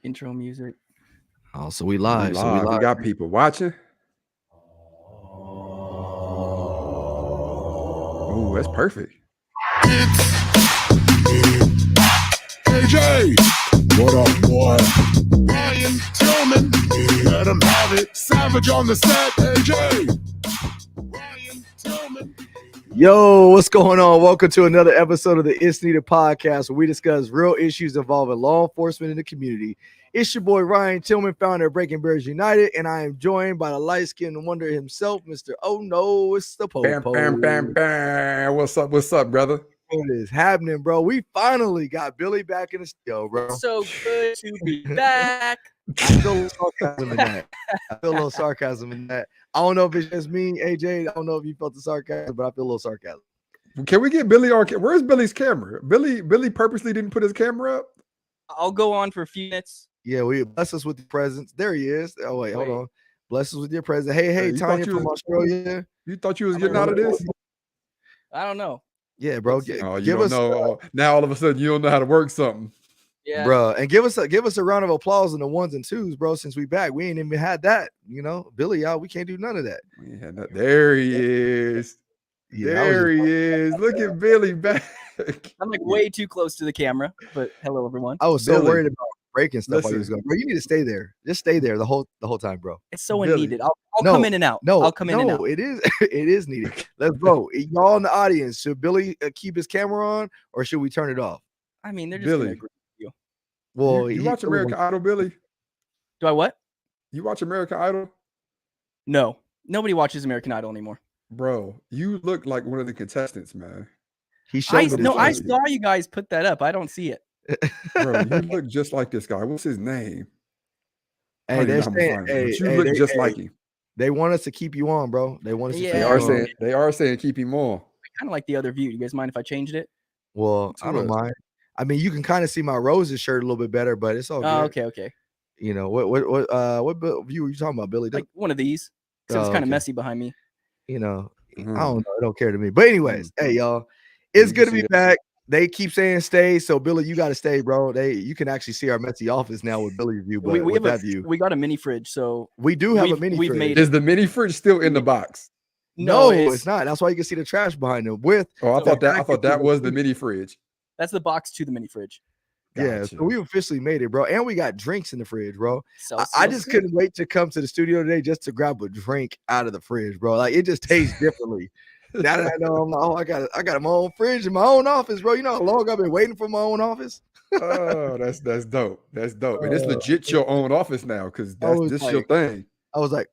Intro music. Oh, so we live. We got people watching. Oh, that's perfect. AJ, what up, boy? Ryan Tillman, let him have it. Savage on the set, AJ. Ryan Tillman. Yo, what's going on? Welcome to another episode of the ITSNEEDED podcast, where we discuss real issues involving law enforcement in the community. It's your boy Ryan Tillman, founder of Breaking Barriers United, and I am joined by the light-skinned wonder himself, Mr. Oh No, it's the Popo. Bam, bam, bam, bam. What's up, brother? What is happening, bro? We finally got Billy back in the studio, bro. It's so good to be back. I feel a little sarcasm in that. I don't know if it's just me, AJ. I don't know if you felt the sarcasm, but I feel a little sarcasm. Can we get Billy on? Where's Billy's camera? Billy purposely didn't put his camera up. I'll go on for a few minutes. Yeah, we bless us with your presence. There he is. Oh wait, hold on. Bless us with your presence. Hey, Tanya from Australia. You thought you was getting out of this? I don't know. Yeah, bro. You don't know. Now all of a sudden you don't know how to work something. Yeah, bro. And give us a round of applause in the ones and twos, bro. Since we back, we ain't even had that. Billy out. We can't do none of that. We had that. There he is. Yeah, there he is. Look at Billy back. I'm like way too close to the camera, but hello everyone. I was so Billy, worried about breaking stuff while listen. he was going. Bro, you need to stay there. Just stay there the whole time, bro. It's so Billy. unneeded. I'll come in and out. I'll come in and out. It is needed. Let's go. Y'all in the audience, should Billy keep his camera on or should we turn it off? I mean, they're just Billy. gonna agree with you. Well, you watch American Idol, Billy? Do I what? You watch American Idol? No, nobody watches American Idol anymore. Bro, you look like one of the contestants, man. He showed me. I saw you guys put that up. I don't see it. Bro, you look just like this guy. What's his name? Hey, they're saying, you look just like him. They want us to keep you on, bro. They want us to. Yeah. They are saying keep him on. Kind of like the other view. You guys mind if I changed it? Well, I don't mind. I mean, you can kind of see my Rose's shirt a little bit better, but it's all good. Oh, okay. You know what view are you talking about, Billy? Like one of these. So it's kind of messy behind me. I don't know. It don't care to me. But anyways, hey y'all, it's good to be back. They keep saying stay, so Billy, you got to stay, bro. You can actually see our messy office now with Billy's view, but we with have that view, we got a mini fridge, so we do have a mini fridge. Is the mini fridge still in the box? No, it's not. That's why you can see the trash behind them. I thought that was the mini fridge. That's the box to the mini fridge. Gotcha. Yeah, so we officially made it, bro. And we got drinks in the fridge, bro. I just good. couldn't wait to come to the studio today just to grab a drink out of the fridge, bro. Like it just tastes differently. Now that I know, I'm like, I got my own fridge in my own office, bro. You know how long I've been waiting for my own office? Oh, that's dope. That's dope. And it's legit your own office now, because this is your thing. I was like,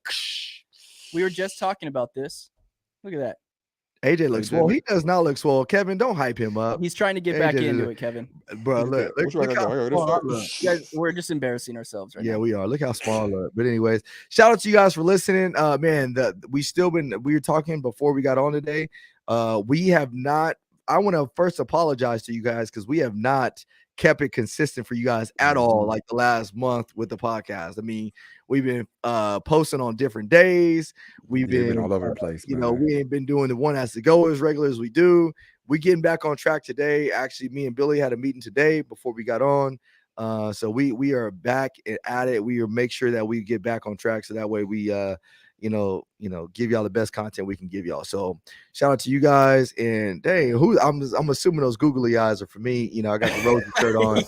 we were just talking about this. Look at that. AJ looks swole. He does not look swole. Kevin, don't hype him up. He's trying to get back into it, Kevin. Bro, look we're just embarrassing ourselves right now. Yeah, we are. Look how small I look. But anyways, shout out to you guys for listening. Man, we were talking before we got on today. We have not. I want to first apologize to you guys because we have not kept it consistent for you guys at all, like the last month with the podcast. I mean, we've been posting on different days. We've been all over the place. We ain't been doing the one has to go as regular as we do. We getting back on track today. Actually, me and Billy had a meeting today before we got on. So we are back at it. We will make sure that we get back on track so that way we give y'all the best content we can give y'all. So shout out to you guys. And dang, I'm assuming those googly eyes are for me. I got the Rose shirt on.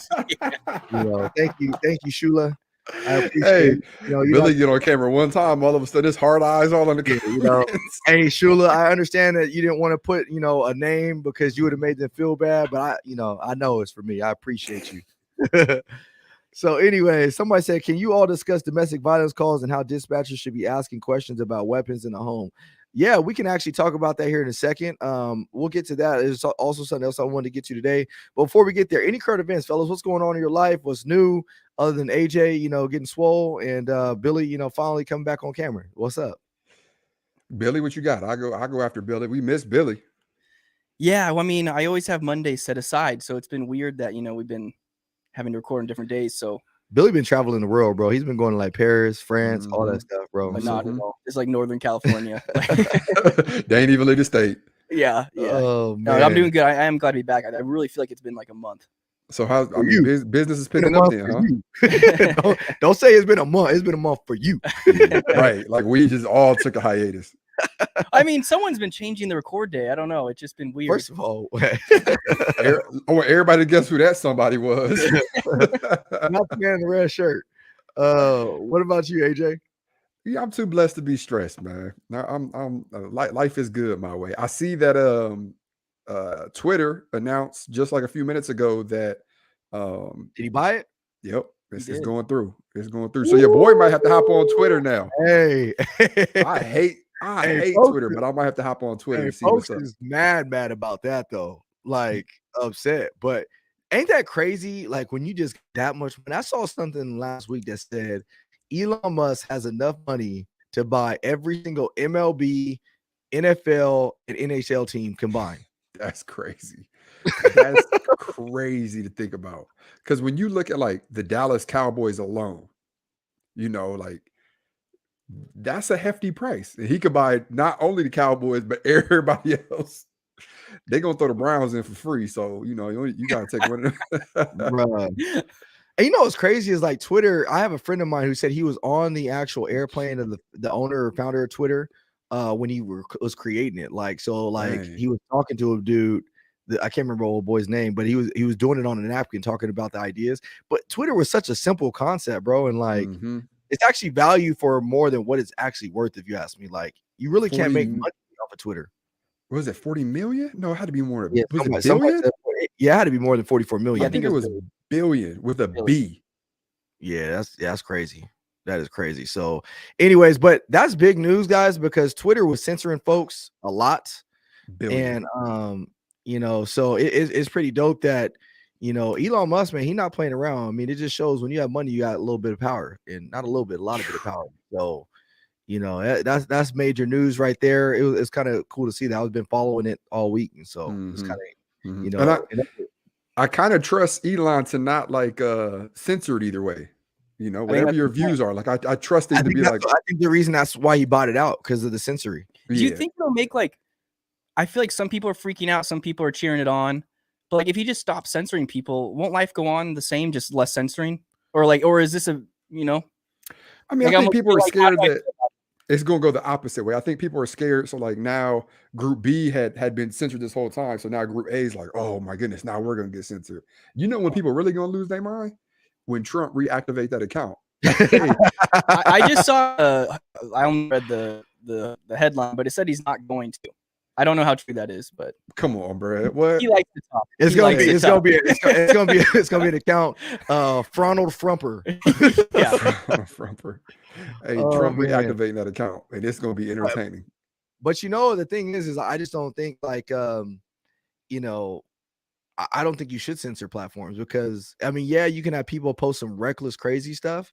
Thank you, Shula. I appreciate Billy get on camera one time, all of a sudden it's hard eyes all on the camera. Hey Shula, I understand that you didn't want to put a name because you would have made them feel bad, but I know it's for me. I appreciate you. So anyway, somebody said, can you all discuss domestic violence calls and how dispatchers should be asking questions about weapons in the home? Yeah, we can actually talk about that here in a second. We'll get to that. There's also something else I wanted to get to today. But before we get there, any current events, fellas, what's going on in your life? What's new other than AJ, getting swole and Billy, finally coming back on camera? What's up? Billy, what you got? I go after Billy. We miss Billy. Yeah, well, I mean, I always have Mondays set aside, so it's been weird that we've been having to record on different days. So Billy been traveling the world, bro. He's been going to like Paris, France, all that stuff, bro. But not at all. It's like Northern California. They ain't even leave the state. Yeah. Oh, no, I'm doing good. I am glad to be back. I really feel like it's been like a month. So how? I For mean, you. business is Been a picking up month then, for huh? you. Don't say it's been a month. It's been a month for you. Right. Like we just all took a hiatus. I mean, someone's been changing the record day. I don't know. It's just been weird. First of all, I want everybody to guess who that somebody was. not the man in the red shirt. What about you, AJ? Yeah, I'm too blessed to be stressed, man. Now I'm life is good my way. I see that Twitter announced just like a few minutes ago that Did he buy it? yep, it's did. going through. It's going through. So your boy might have to hop on Twitter now. Hey, I hate folks, Twitter, but I might have to hop on Twitter hey, to see what's folks up. is mad about that though. Like upset. But ain't that crazy? Like when you just that much. When I saw something last week that said Elon Musk has enough money to buy every single MLB, NFL, and NHL team combined. That's crazy. That's crazy to think about. Because when you look at like the Dallas Cowboys alone, you know, like that's a hefty price. And he could buy not only the Cowboys, but everybody else. They're gonna throw the Browns in for free. So you know, you gotta take one of them. Bruh. And you know what's crazy is like Twitter. I have a friend of mine who said he was on the actual airplane of the owner or founder of Twitter when he was creating it. Like so, like Dang. he was talking to a dude. I can't remember old boy's name, but he was doing it on a napkin, talking about the ideas. But Twitter was such a simple concept, bro, and like it's actually value for more than what it's actually worth. If you ask me, like you really can't make money off of Twitter. Was it 40 million? No, it had to be more. Yeah, Was it somebody billion? said, yeah, it had to be more than 44 million. I think it was billion with a B. Yeah, that's crazy. That is crazy. So, anyways, but that's big news, guys, because Twitter was censoring folks a lot. Billion. And you know, so it's pretty dope that Elon Musk, man, he's not playing around. I mean, it just shows when you have money, you got a little bit of power, and not a little bit, a lot of bit of power. So, that's major news right there. It's kind of cool to see that. I've been following it all week, and so it's kind of And I kind of trust Elon to not like censor it either way. You know, whatever your views are. Like I trust him to be like. I think the reason that's why he bought it out because of the censoring. Do you think it'll make like? I feel like some people are freaking out, some people are cheering it on. But like, if he just stops censoring people, won't life go on the same, just less censoring? Or is this a I mean, like, I think people are scared that I it's going to go the opposite way. I think people are scared. So like now Group B had been censored this whole time. So now Group A is like, oh my goodness, now we're going to get censored. You know when people are really going to lose their mind? When Trump reactivate that account. I just saw. I only read the headline, but it said he's not going to. I don't know how true that is, but come on, bro. What? He likes to talk. It's gonna be an account. Fronald Frumper. Yeah. Frumper. Hey, Trump reactivating that account, and it's gonna be entertaining. But the thing is I just don't think like I don't think you should censor platforms because I mean, yeah, you can have people post some reckless, crazy stuff.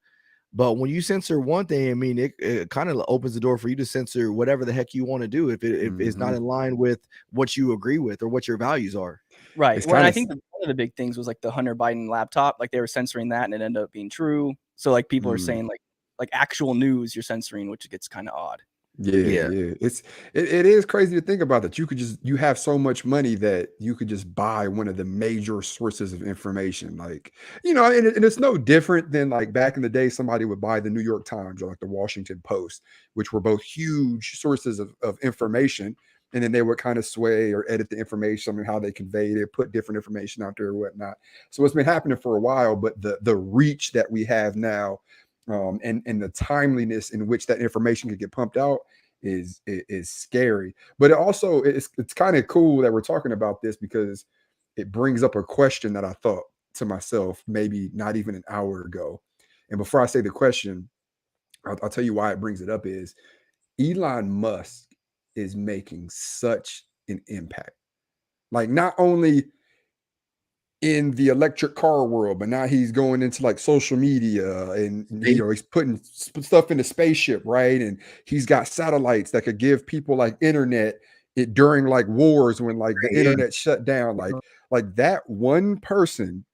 But when you censor one thing, I mean, it kind of opens the door for you to censor whatever the heck you want to do if it's not in line with what you agree with or what your values are. Right. Well, I think one of the big things was like the Hunter Biden laptop. Like they were censoring that, and it ended up being true. So like people are saying like actual news you're censoring, which gets kind of odd. Yeah. It is crazy to think about that. You have so much money that you could just buy one of the major sources of information. Like, and it's no different than like back in the day, somebody would buy the New York Times or like the Washington Post, which were both huge sources of information. And then they would kind of sway or edit the information and how they conveyed it, put different information out there or whatnot. So it's been happening for a while, but the reach that we have now, and the timeliness in which that information could get pumped out is scary. But it's kind of cool that we're talking about this because it brings up a question that I thought to myself maybe not even an hour ago. And before I say the question, I'll tell you why it brings it up is Elon Musk is making such an impact. Like not only in the electric car world, but now he's going into like social media and he's putting stuff in the spaceship, right? And he's got satellites that could give people like internet during like wars when like the internet shut down. Like that one person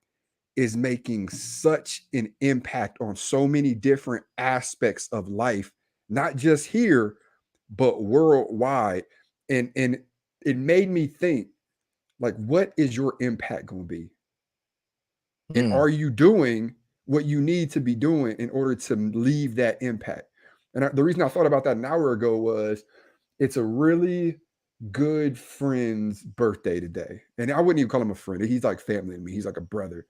is making such an impact on so many different aspects of life, not just here, but worldwide. And it made me think, like, what is your impact going to be? And are you doing what you need to be doing in order to leave that impact? And the reason I thought about that an hour ago was it's a really good friend's birthday today. And I wouldn't even call him a friend. He's like family to me. He's like a brother.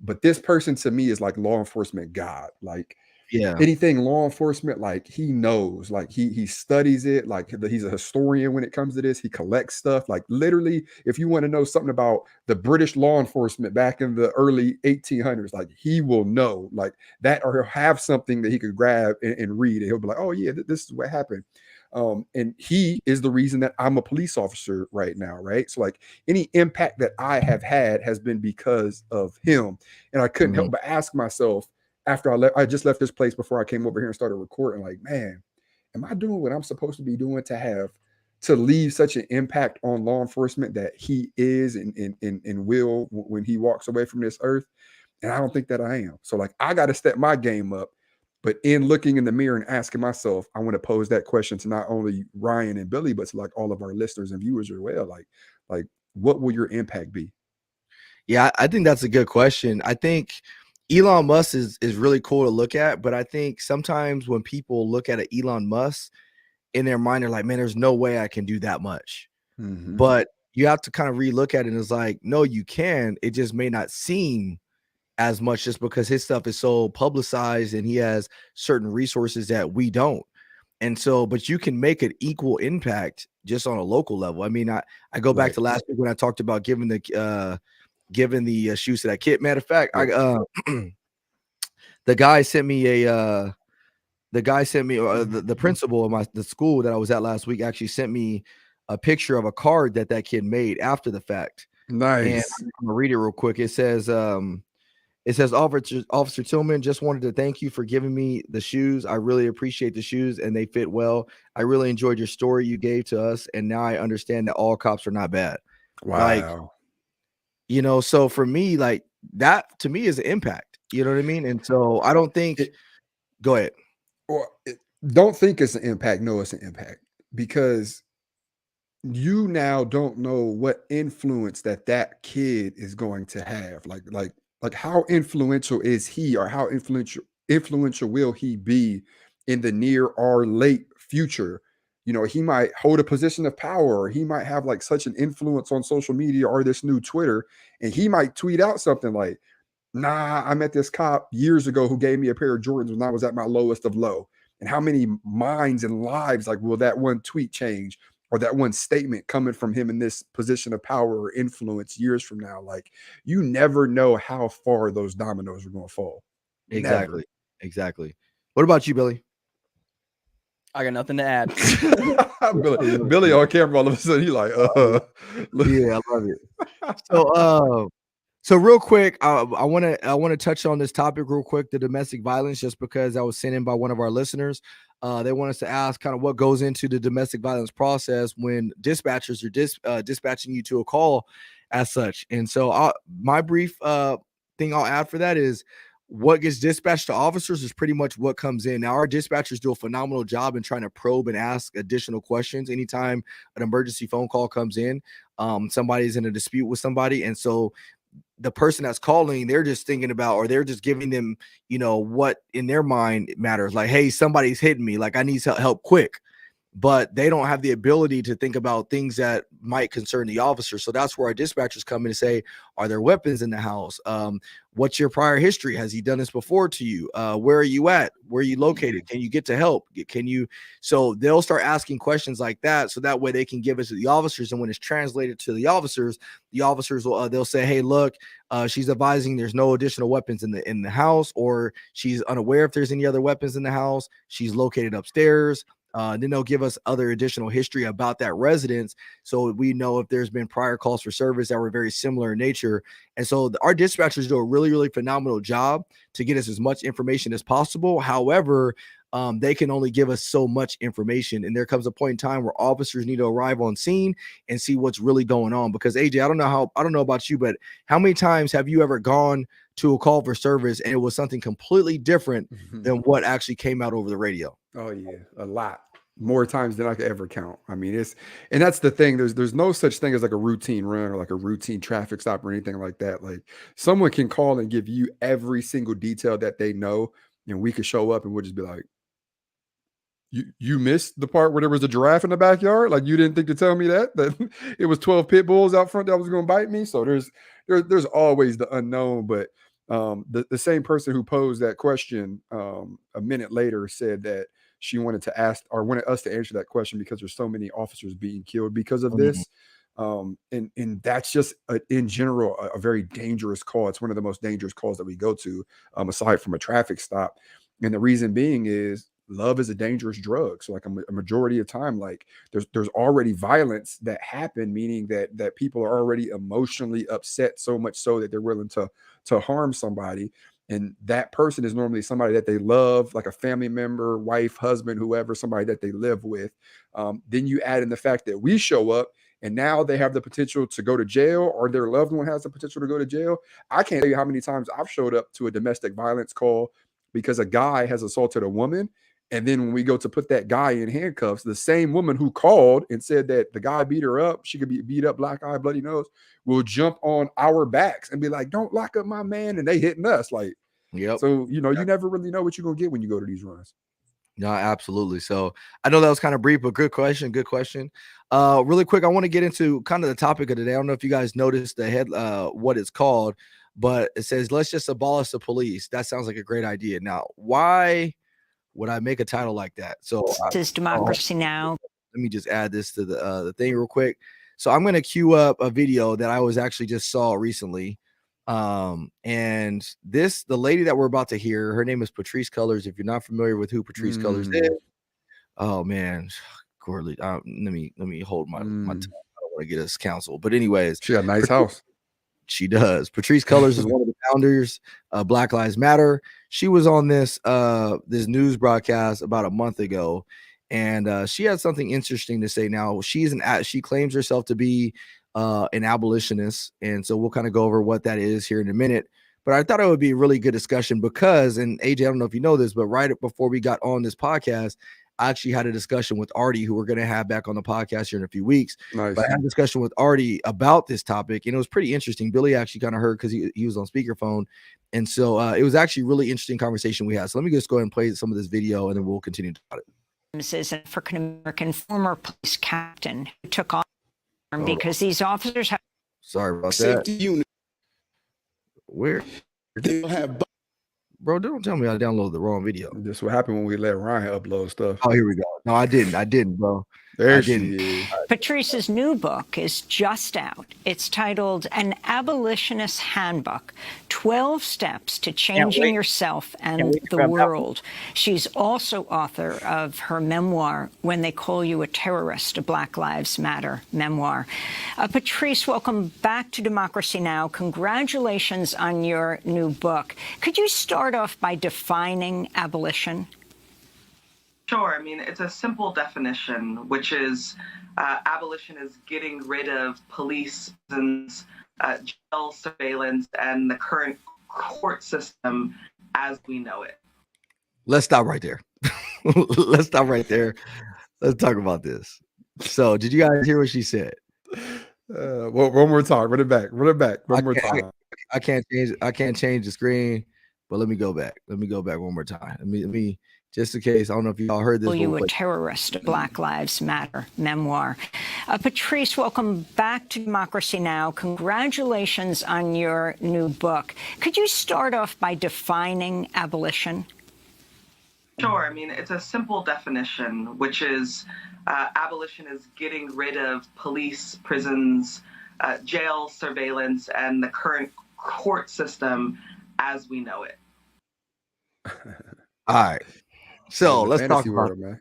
But this person to me is like law enforcement God. Like, Yeah. anything law enforcement, like he knows, like he studies it, like he's a historian when it comes to this. He collects stuff. Like literally, if you want to know something about the British law enforcement back in the early 1800s, like he will know like that, or he'll have something that he could grab and read, and he'll be like, oh yeah, this is what happened. And he is the reason that I'm a police officer right now, right? So like any impact that I have had has been because of him. And I couldn't help but ask myself, after I just left this place before I came over here and started recording, like, man, am I doing what I'm supposed to be doing to leave such an impact on law enforcement that he is and will when he walks away from this earth? And I don't think that I am. So like, I got to step my game up. But in looking in the mirror and asking myself, I want to pose that question to not only Ryan and Billy, but to like all of our listeners and viewers as well. Like, what will your impact be? Yeah, I think that's a good question. I think Elon Musk is really cool to look at, but I think sometimes when people look at an Elon Musk in their mind, they're like, man, there's no way I can do that much. But you have to kind of relook at it, and it's like, no, you can. It just may not seem as much just because his stuff is so publicized and he has certain resources that we don't. And so, but you can make an equal impact just on a local level. I mean, I go back to last week when I talked about giving the shoes to that kid. Matter of fact, the guy sent me the principal of the school that I was at last week actually sent me a picture of a card that kid made after the fact. Nice. And I'm gonna read it real quick. It says, Officer Tillman, just wanted to thank you for giving me the shoes. I really appreciate the shoes and they fit well. I really enjoyed your story you gave to us. And now I understand that all cops are not bad. Wow. Like, so for me, like that to me is an impact. You know what I mean? And so I don't think go ahead. Or don't think it's an impact. No, it's an impact, because you now don't know what influence that kid is going to have. Like how influential is he, or how influential will he be in the near or late future? He might hold a position of power, or he might have like such an influence on social media or this new Twitter, and he might tweet out something like, nah, I met this cop years ago who gave me a pair of Jordans when I was at my lowest of low. And how many minds and lives like will that one tweet change, or that one statement coming from him in this position of power or influence years from now? Like, you never know how far those dominoes are going to fall. Exactly. Exactly. What about you, Billy? I got nothing to add. Billy on camera all of a sudden, he like, yeah, I love it. So real quick, I want to touch on this topic real quick, the domestic violence, just because I was sent in by one of our listeners. They want us to ask kind of what goes into the domestic violence process when dispatchers are dispatching you to a call as such. And so my brief thing I'll add for that is what gets dispatched to officers is pretty much what comes in. Now, our dispatchers do a phenomenal job in trying to probe and ask additional questions anytime an emergency phone call comes in. Somebody's in a dispute with somebody. And so the person that's calling, they're just thinking about, or they're just giving them, what in their mind matters. Like, hey, somebody's hitting me. Like, I need help quick. But they don't have the ability to think about things that might concern the officer. So that's where our dispatchers come in and say, are there weapons in the house? What's your prior history? Has he done this before to you? Where are you at? Where are you located? Can you get to help? So they'll start asking questions like that. So that way they can give it to the officers. And when it's translated to the officers will, they'll say, hey, look, she's advising there's no additional weapons in the house, or she's unaware if there's any other weapons in the house. She's located upstairs. Then they'll give us other additional history about that residence, so we know if there's been prior calls for service that were very similar in nature. And so our dispatchers do a really, really phenomenal job to get us as much information as possible. However, they can only give us so much information, and there comes a point in time where officers need to arrive on scene and see what's really going on. Because AJ, I don't know about you, but how many times have you ever gone to a call for service and it was something completely different than what actually came out over the radio? Oh yeah, a lot. more times than I could ever count. I mean, and that's the thing. There's no such thing as like a routine run or like a routine traffic stop or anything like that. Like someone can call and give you every single detail that they know, and we could show up and we'll just be like, you missed the part where there was a giraffe in the backyard. Like you didn't think to tell me that it was 12 pit bulls out front that was going to bite me. So there's always the unknown. But the same person who posed that question a minute later said that she wanted to ask or wanted us to answer that question because there's so many officers being killed because of this. And that's just in general a very dangerous call. It's one of the most dangerous calls that we go to, aside from a traffic stop. And the reason being is love is a dangerous drug. So like a majority of time, like there's already violence that happened, meaning that people are already emotionally upset so much so that they're willing to harm somebody. And that person is normally somebody that they love, like a family member, wife, husband, whoever, somebody that they live with. Then you add in the fact that we show up and now they have the potential to go to jail, or their loved one has the potential to go to jail. I can't tell you how many times I've showed up to a domestic violence call because a guy has assaulted a woman. And then when we go to put that guy in handcuffs, the same woman who called and said that the guy beat her up, she could be beat up, black eye, bloody nose, will jump on our backs and be like, don't lock up my man. And they hitting us like, so, you never really know what you're going to get when you go to these runs. No, absolutely. So I know that was kind of brief, but good question. Good question. Really quick, I want to get into kind of the topic of today. I don't know if you guys noticed the head, what it's called, but it says, let's just abolish the police. That sounds like a great idea. Now, why would I make a title like that? So this is Democracy Now! Let me just add this to the thing real quick. So I'm going to queue up a video that I was actually just saw recently. And the lady that we're about to hear, her name is Patrisse Cullors. If you're not familiar with who Patrisse Cullors is, oh man, Corley, let me hold my tongue. I don't want to get us canceled, but anyways, she got a nice house. She does. Patrisse Cullors is one of the founders of Black Lives Matter. She was on this news broadcast about a month ago, and she had something interesting to say. Now she claims herself to be an abolitionist, and so we'll kind of go over what that is here in a minute. But I thought it would be a really good discussion because, and AJ, I don't know if you know this, but right before we got on this podcast, I actually had a discussion with Artie, who we're going to have back on the podcast here in a few weeks. Nice. But I had a discussion with Artie about this topic, and it was pretty interesting. Billy actually kind of heard because he was on speakerphone. And so it was actually a really interesting conversation we had. So let me just go ahead and play some of this video, and then we'll continue to talk about it. This is an African-American former police captain who took on because these officers have... Sorry about that. Unit. Where? They'll have... Bro, don't tell me I downloaded the wrong video. This what happened when we let Ryan upload stuff. Oh, here we go. No, I didn't, bro. There she is. Patrisse's new book is just out. It's titled An Abolitionist Handbook, 12 Steps to Changing Yourself and the World. She's also author of her memoir, When They Call You a Terrorist, a Black Lives Matter memoir. Patrisse, welcome back to Democracy Now! Congratulations on your new book. Could you start off by defining abolition? Sure. I mean, it's a simple definition, which is abolition is getting rid of police, prisons, jail surveillance, and the current court system as we know it. Let's stop right there. Let's stop right there. Let's talk about this. So, did you guys hear what she said? Well, one more time. Run it back. One more time. I can't change the screen, but let me go back. Let me go back one more time. Let me. Just in case, I don't know if you all heard this. You a Terrorist, a Black Lives Matter memoir. Patrisse, welcome back to Democracy Now! Congratulations on your new book. Could you start off by defining abolition? Sure. I mean, it's a simple definition, which is abolition is getting rid of police, prisons, jail surveillance, and the current court system as we know it. All right. So let's talk about it, man.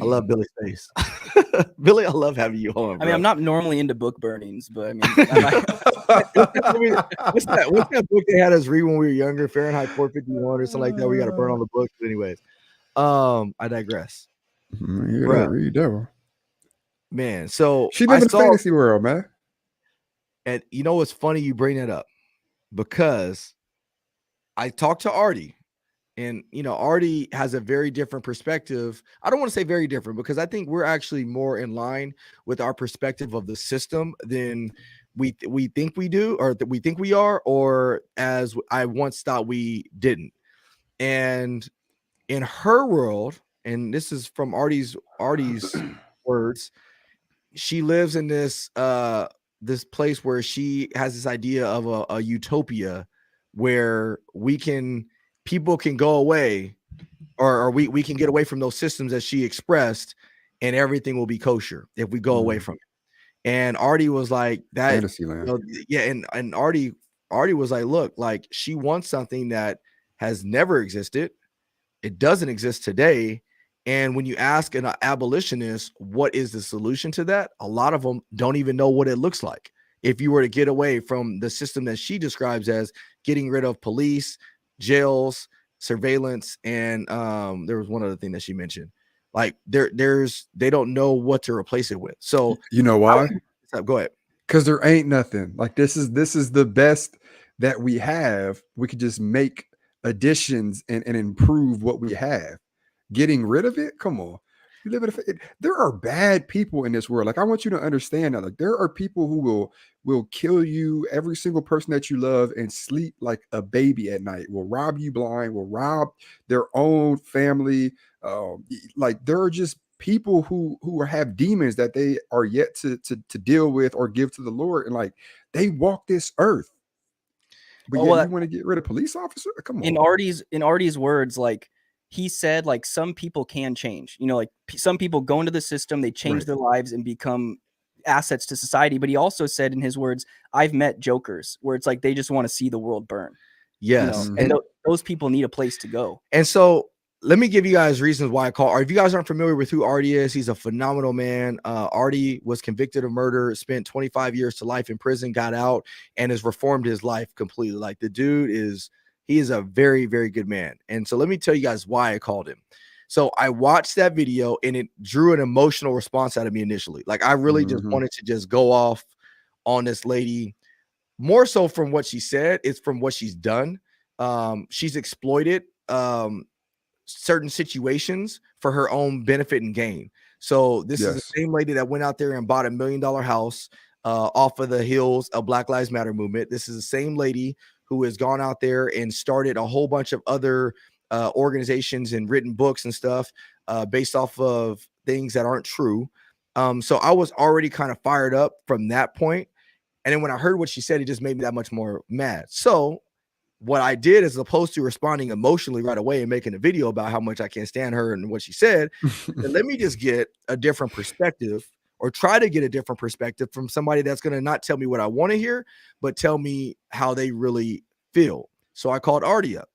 I love Billy's face. Billy, I love having you on. Bro. I mean, I'm not normally into book burnings, but I mean, what's that book they had us read when we were younger? Fahrenheit 451 or something like that. We got to burn all the books. But anyways, I digress. Read that. Man, so she lives in the fantasy world, man. And you know what's funny? You bring that up because I talked to Artie. And, you know, Artie has a very different perspective. I don't want to say very different because I think we're actually more in line with our perspective of the system than we think we do, or that we think we are, or as I once thought we didn't. And in her world, and this is from Artie's words, she lives in this place where she has this idea of a utopia where people can go away, or we can get away from those systems that she expressed, and everything will be kosher if we go away from it. And Artie was like that, Fantasy land. you know, yeah, and Artie was like, look, like she wants something that has never existed. It doesn't exist today. And when you ask an abolitionist what is the solution to that, a lot of them don't even know what it looks like. If you were to get away from the system that she describes as getting rid of police, jails, surveillance, and there was one other thing that she mentioned. Like they don't know what to replace it with. So You know why? go ahead. Because there ain't nothing. Like this is the best that we have. We could just make additions and improve what we have. Getting rid of it, come on. You live in there are bad people in this world. Like I want you to understand that. Like there are people who will kill you, every single person that you love, and sleep like a baby at night. Will rob you blind. Will rob their own family. Like there are just people who have demons that they are yet to deal with or give to the Lord, and like they walk this earth. But Oh, yeah, well, you want to get rid of police officer? Come on. in Artie's words, like he said, like some people can change. You know, like some people go into the system, they change Right. their lives and become assets to society. But he also said, in his words, I've met jokers where it's like they just want to see the world burn. Yes. You know? And those people need a place to go. And so let me give you guys reasons why I call. Or if you guys aren't familiar with who Artie is, he's a phenomenal man. Artie was convicted of murder, spent 25 years to life in prison, got out, and has reformed his life completely. Like the dude is a very, very good man. And so let me tell you guys why I called him. So I watched that video and it drew an emotional response out of me initially. Like I really just wanted to just go off on this lady, more so from what she said. It's from what she's done. She's exploited certain situations for her own benefit and gain. So this is the same lady that went out there and bought $1 million house off of the heels of Black Lives Matter movement. This is the same lady who has gone out there and started a whole bunch of other organizations and written books and stuff based off of things that aren't true. So I was already kind of fired up from that point. And then when I heard what she said, it just made me that much more mad. So what I did, as opposed to responding emotionally right away and making a video about how much I can't stand her and what she said, let me just get a different perspective, or try to get a different perspective from somebody that's going to not tell me what I want to hear, but tell me how they really feel. So I called Artie up,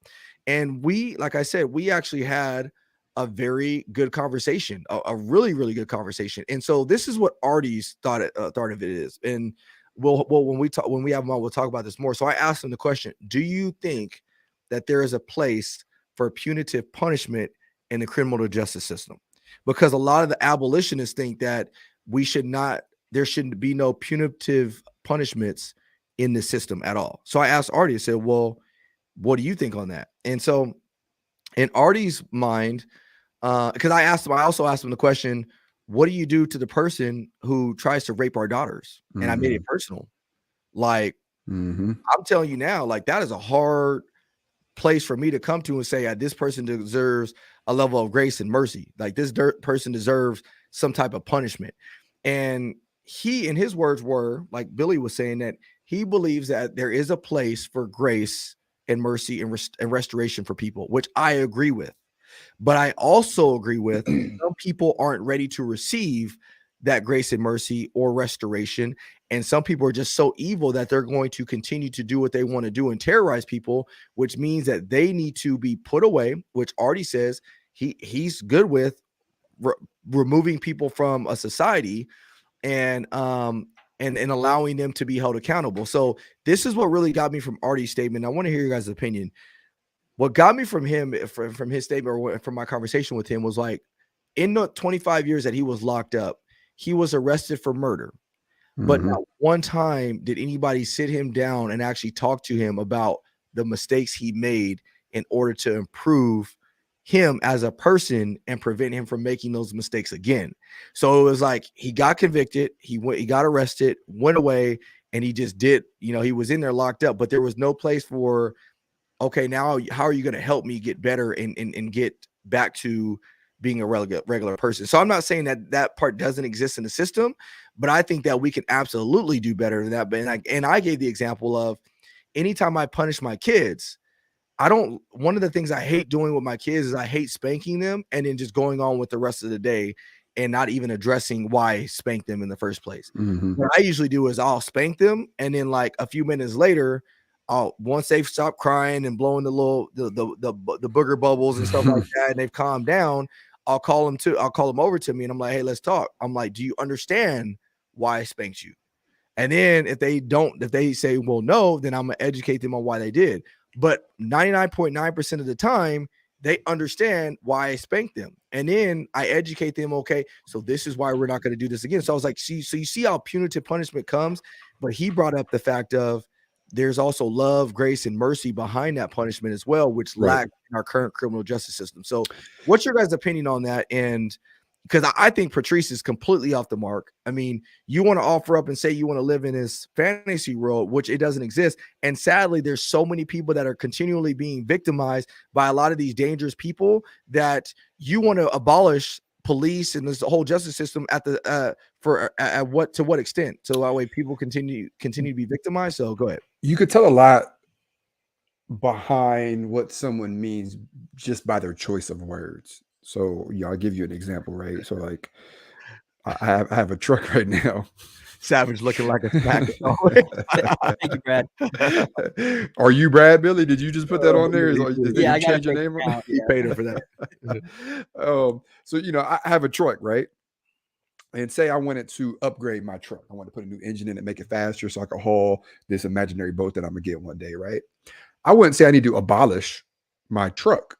and like I said, we actually had a very good conversation, a really, really good conversation. And so this is what Artie's thought of it is. And when we have him on, we'll talk about this more. So I asked him the question: do you think that there is a place for punitive punishment in the criminal justice system? Because a lot of the abolitionists think that there shouldn't be no punitive punishments in the system at all. So I asked Artie, I said, well, what do you think on that? And so in Artie's mind, because I also asked him the question, what do you do to the person who tries to rape our daughters? And I made it personal. Like, I'm telling you now, like that is a hard place for me to come to and say, this person deserves a level of grace and mercy. Like this person deserves some type of punishment. And he, in his words, were, like Billy was saying, that he believes that there is a place for grace and mercy and restoration for people, which I agree with. But I also agree with some people aren't ready to receive that grace and mercy or restoration. And some people are just so evil that they're going to continue to do what they want to do and terrorize people, which means that they need to be put away, which Artie says he's good with removing people from a society and allowing them to be held accountable. So this is what really got me from Artie's statement. I want to hear your guys' opinion. What got me from him, from his statement, or from my conversation with him, was like, in the 25 years that he was locked up, he was arrested for murder. But not one time did anybody sit him down and actually talk to him about the mistakes he made in order to improve him as a person and prevent him from making those mistakes again. So it was like he got convicted, he got arrested, went away, and he just did, he was in there locked up, but there was no place for, okay, now how are you going to help me get better and get back to being a regular person? So I'm not saying that part doesn't exist in the system, but I think that we can absolutely do better than that. And I gave the example of anytime I punish my kids, one of the things I hate doing with my kids is I hate spanking them and then just going on with the rest of the day and not even addressing why I spanked them in the first place. What I usually do is I'll spank them, and then like a few minutes later, once they've stopped crying and blowing the booger bubbles and stuff like that, and they've calmed down, I'll call them over to me, and I'm like, hey, let's talk. I'm like, do you understand why I spanked you? And then if they say, well, no, then I'm gonna educate them on why they did. But 99.9% of the time, they understand why I spanked them. And then I educate them, okay, so this is why we're not going to do this again. So I was like, so you see how punitive punishment comes? But he brought up the fact of there's also love, grace, and mercy behind that punishment as well, which lack in our current criminal justice system. So what's your guys' opinion on that? And because I think Patrice is completely off the mark. I mean, you want to offer up and say you want to live in this fantasy world, which it doesn't exist. And sadly, there's so many people that are continually being victimized by a lot of these dangerous people that you want to abolish police and this whole justice system to what extent? So that way people continue to be victimized. So go ahead. You could tell a lot behind what someone means just by their choice of words. So, I'll give you an example, right? So, like, I have a truck right now. Savage looking like a snack. Thank you, Brad. Are you Brad, Billy? Did you just put that on there? Did you change your name? He paid him for that. So, I have a truck, right? And say I wanted to upgrade my truck. I want to put a new engine in it, make it faster so I could haul this imaginary boat that I'm going to get one day, right? I wouldn't say I need to abolish my truck.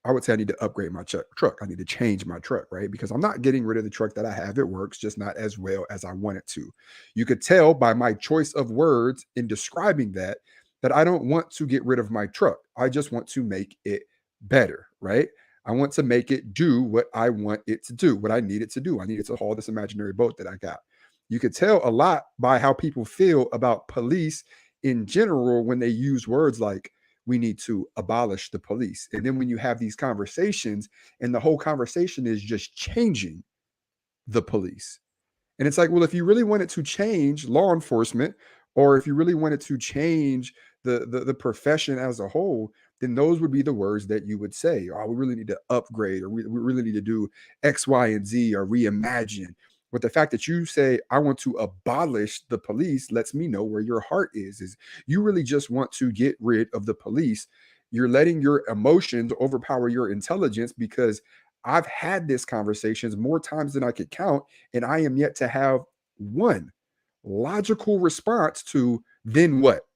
I would say I need to upgrade my truck. I need to change my truck, right? Because I'm not getting rid of the truck that I have. It works, just not as well as I want it to. You could tell by my choice of words in describing that I don't want to get rid of my truck. I just want to make it better, right? I want to make it do what I want it to do, what I need it to do. I need it to haul this imaginary boat that I got. You could tell a lot by how people feel about police in general when they use words like, we need to abolish the police. And then when you have these conversations and the whole conversation is just changing the police. And it's like, well, if you really wanted to change law enforcement, or if you really wanted to change the profession as a whole, then those would be the words that you would say. Oh, we really need to upgrade, or we really need to do X, Y, and Z, or reimagine. But the fact that you say, I want to abolish the police, lets me know where your heart is you really just want to get rid of the police. You're letting your emotions overpower your intelligence, because I've had these conversations more times than I could count, and I am yet to have one logical response to, then what?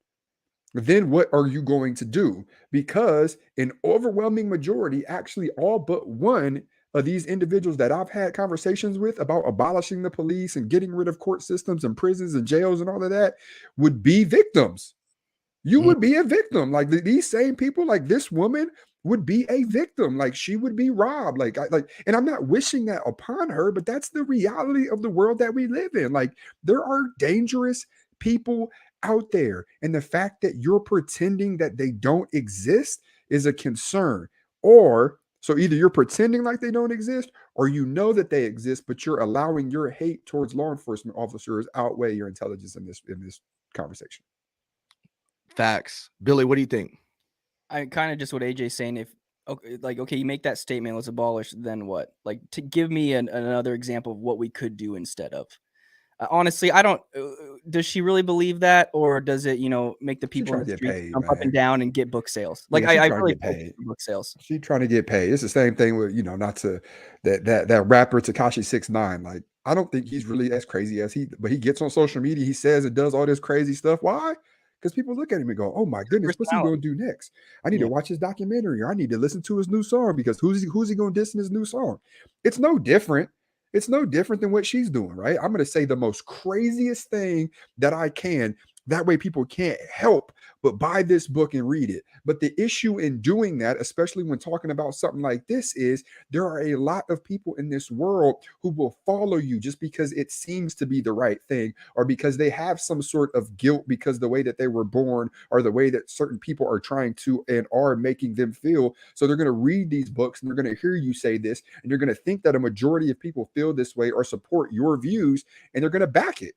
Then what are you going to do? Because an overwhelming majority, actually all but one of these individuals that I've had conversations with about abolishing the police and getting rid of court systems and prisons and jails and all of that, would be victims. You would be a victim. Like these same people, like this woman would be a victim. Like she would be robbed. And I'm not wishing that upon her, but that's the reality of the world that we live in. Like there are dangerous people out there. And the fact that you're pretending that they don't exist is a concern. So either you're pretending like they don't exist, or you know that they exist, but you're allowing your hate towards law enforcement officers outweigh your intelligence in this conversation. Facts. Billy, what do you think? I kind of just what AJ's saying. If okay, you make that statement, let's abolish, then what? Like, to give me another example of what we could do instead of. Honestly, I don't. Does she really believe that, or does it, make the people in the street jump up and down and get book sales? Like, I really paid book sales. She's trying to get paid. It's the same thing with, not to that rapper Tekashi 6ix9ine. Like, I don't think he's really as crazy as but he gets on social media. He says and does all this crazy stuff. Why? Because people look at him and go, "Oh my goodness, what's he going to do next? I need to watch his documentary, or I need to listen to his new song, because who's he going to diss in his new song?" It's no different. It's no different than what she's doing, right? I'm going to say the most craziest thing that I can. That way people can't help but buy this book and read it. But the issue in doing that, especially when talking about something like this, is there are a lot of people in this world who will follow you just because it seems to be the right thing, or because they have some sort of guilt because the way that they were born or the way that certain people are trying to and are making them feel. So they're going to read these books and they're going to hear you say this, and you're going to think that a majority of people feel this way or support your views, and they're going to back it.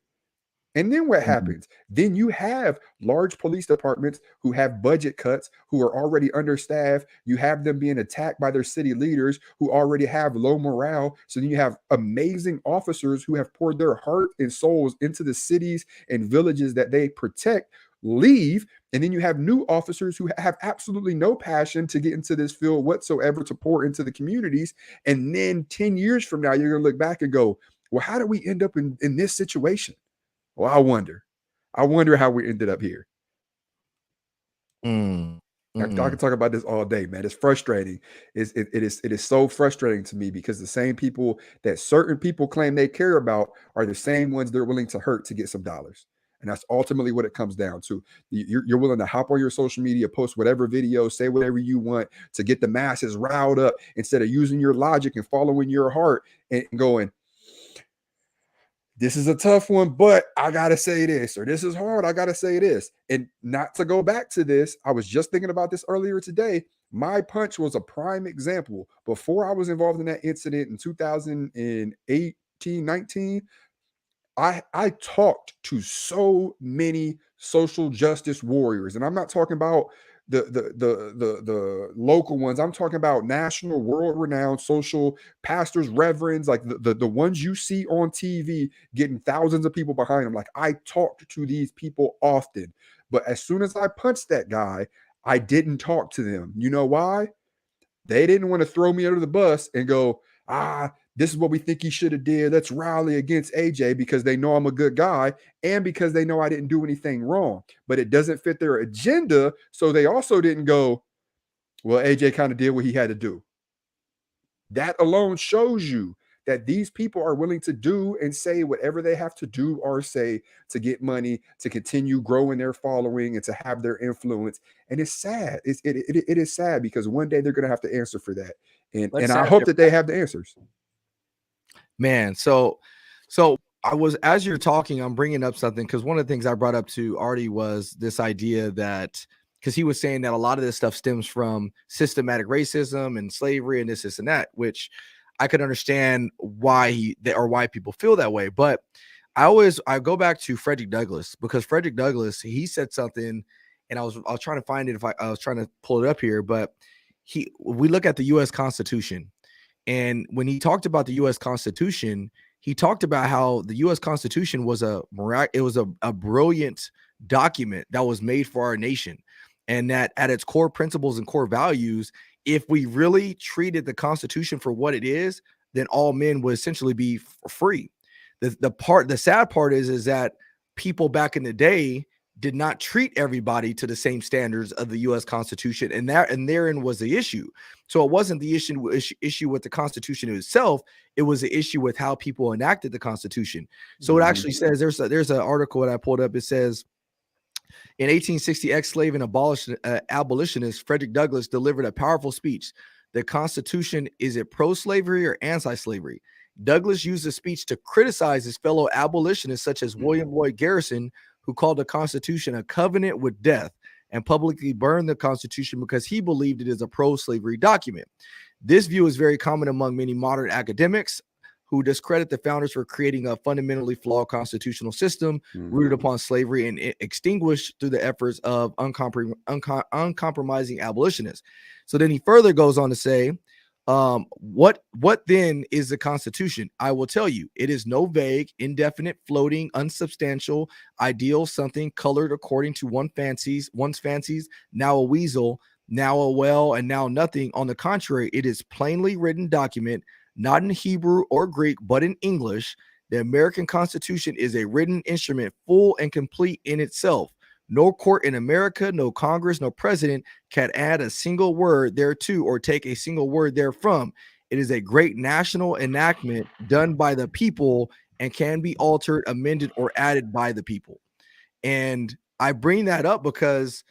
And then what happens? Then you have large police departments who have budget cuts, who are already understaffed. You have them being attacked by their city leaders who already have low morale. So then you have amazing officers who have poured their heart and souls into the cities and villages that they protect leave. And then you have new officers who have absolutely no passion to get into this field whatsoever to pour into the communities. And then 10 years from now, you're going to look back and go, well, how did we end up in this situation? Well, I wonder how we ended up here. I can talk about this all day, man. It's frustrating. It is so frustrating to me, because the same people that certain people claim they care about are the same ones they're willing to hurt to get some dollars. And that's ultimately what it comes down to. You're willing to hop on your social media, post whatever video, say whatever you want to get the masses riled up, instead of using your logic and following your heart and going, this is a tough one, but I got to say this, or this is hard, I got to say this. And not to go back to this, I was just thinking about this earlier today. My punch was a prime example. Before I was involved in that incident in 2018, 19, I talked to so many social justice warriors, and I'm not talking about the local ones. I'm talking about national, world-renowned social pastors, reverends, like the ones you see on TV getting thousands of people behind them. Like, I talked to these people often, but as soon as I punched that guy, I didn't talk to them. You know why? They didn't want to throw me under the bus and go, this is what we think he should have did. Let's rally against AJ, because they know I'm a good guy and because they know I didn't do anything wrong. But it doesn't fit their agenda. So they also didn't go, well, AJ kind of did what he had to do. That alone shows you that these people are willing to do and say whatever they have to do or say to get money, to continue growing their following and to have their influence. And it's sad. It is sad, because one day they're going to have to answer for that. And I hope that they have the answers. Man, so I was, as you're talking, I'm bringing up something, because one of the things I brought up to Artie was this idea that, because he was saying that a lot of this stuff stems from systematic racism and slavery and this and that, which I could understand why why people feel that way. But I go back to Frederick Douglass, because Frederick Douglass, he said something, and I was trying to find it, I was trying to pull it up here, but we look at the U.S. Constitution. And when he talked about the U.S. Constitution, he talked about how the U.S. Constitution was a brilliant document that was made for our nation, and that at its core principles and core values, if we really treated the Constitution for what it is, then all men would essentially be free. The sad part is that people back in the day did not treat everybody to the same standards of the U.S. Constitution, and therein was the issue. So it wasn't the issue with the Constitution itself; it was the issue with how people enacted the Constitution. So it actually says, there's an article that I pulled up. It says, in 1860, ex-slave and abolitionist Frederick Douglass delivered a powerful speech. The Constitution, is it pro-slavery or anti-slavery? Douglass used the speech to criticize his fellow abolitionists, such as William Lloyd Garrison, who called the Constitution a covenant with death, and publicly burned the Constitution because he believed it is a pro-slavery document. This view is very common among many modern academics who discredit the founders for creating a fundamentally flawed constitutional system rooted upon slavery and extinguished through the efforts of uncompromising abolitionists. So then he further goes on to say, what then is the Constitution? I will tell you, it is no vague, indefinite, floating, unsubstantial, ideal something colored according to one's fancies, now a weasel, now a well, and now nothing. On the contrary, it is plainly written document, not in Hebrew or Greek, but in English. The American Constitution is a written instrument, full and complete in itself. No court in America, no Congress, no president can add a single word thereto or take a single word therefrom. It is a great national enactment done by the people and can be altered, amended, or added by the people. And I bring that up because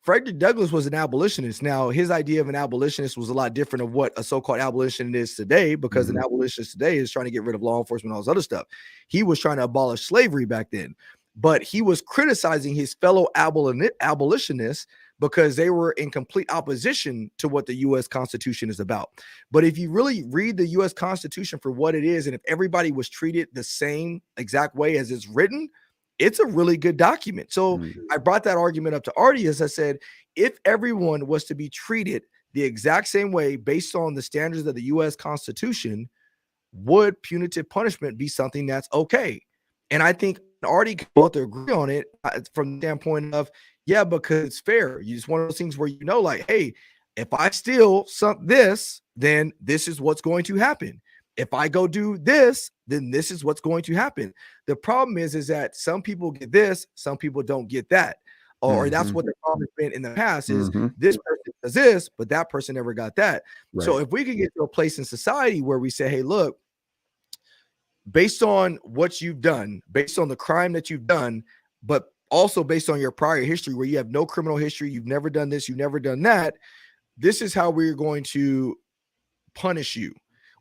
Frederick Douglass was an abolitionist. Now, his idea of an abolitionist was a lot different of what a so-called abolitionist is today, because an abolitionist today is trying to get rid of law enforcement and all this other stuff. He was trying to abolish slavery back then, but he was criticizing his fellow abolitionists because they were in complete opposition to what the U.S. Constitution is about. But if you really read the U.S. Constitution for what it is, and if everybody was treated the same exact way as it's written, it's a really good document. So I brought that argument up to Artie as I said, if everyone was to be treated the exact same way based on the standards of the U.S. Constitution, would punitive punishment be something that's okay? And I think Artie can both agree on it from the standpoint of, yeah, because it's fair. You just one of those things where, like, hey, if I steal this, then this is what's going to happen. If I go do this, then this is what's going to happen. The problem is that some people get this, some people don't get that. Or that's what the problem has been in the past is this person does this, but that person never got that. Right. So if we can get to a place in society where we say, hey, look, based on what you've done, based on the crime that you've done, but also based on your prior history where you have no criminal history, you've never done this, you've never done that, this is how we're going to punish you.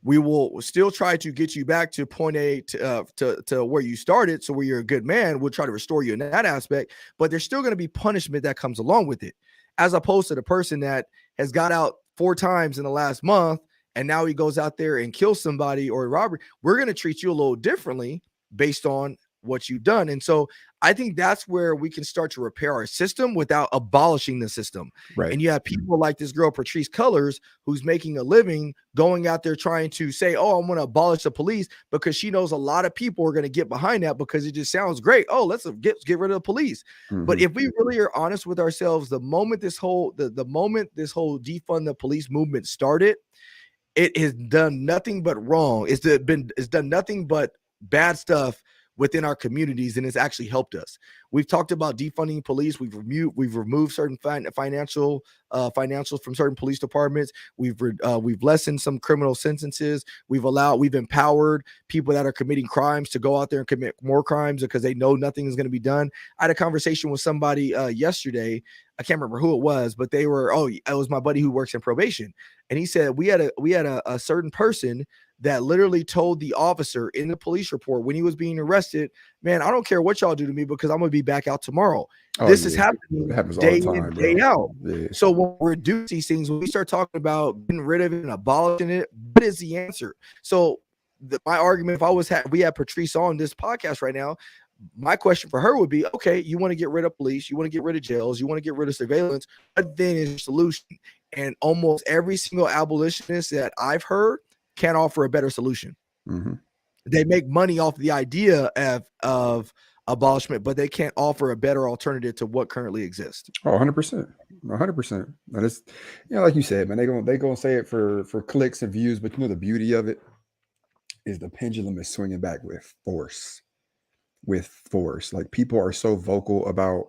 We will still try to get you back to point A to where you started, so where you're a good man. We'll try to restore you in that aspect, but there's still going to be punishment that comes along with it, as opposed to the person that has got out 4 times in the last month and now he goes out there and kills somebody or robbery. We're going to treat you a little differently based on what you've done. And so I think that's where we can start to repair our system without abolishing the system. Right. And you have people like this girl, Patrice Cullors, who's making a living going out there trying to say, oh, I'm going to abolish the police, because she knows a lot of people are going to get behind that because it just sounds great. Oh, let's get rid of the police. But if we really are honest with ourselves, the moment this whole defund the police movement started, it has done nothing but wrong. It's done nothing but bad stuff within our communities, and it's actually helped us. We've talked about defunding police. We've removed certain financials from certain police departments. We've lessened some criminal sentences. We've empowered people that are committing crimes to go out there and commit more crimes because they know nothing is going to be done. I had a conversation with somebody yesterday. I can't remember who it was, but it was my buddy who works in probation. And he said we had a certain person that literally told the officer in the police report when he was being arrested, man, I don't care what y'all do to me because I'm going to be back out tomorrow. This is happening day in, day out. Yeah. So when we reduce these things, when we start talking about getting rid of it and abolishing it, what is the answer? So my argument, if we had Patrice on this podcast right now, my question for her would be, okay, you want to get rid of police, you want to get rid of jails, you want to get rid of surveillance, what then is the solution? And almost every single abolitionist that I've heard can't offer a better solution. They make money off the idea of abolishment, but they can't offer a better alternative to what currently exists. Oh, 100%. 100%. And it's, like you said, man, they gonna say it for clicks and views, but the beauty of it is the pendulum is swinging back with force. Like, people are so vocal about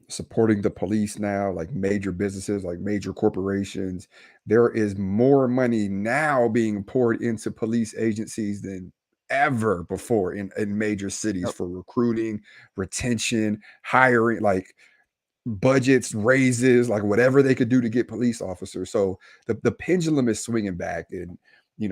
supporting the police now, like major businesses, like major corporations. There is more money now being poured into police agencies than ever before in major cities for recruiting, retention, hiring, like budgets, raises, like whatever they could do to get police officers. So the pendulum is swinging back, and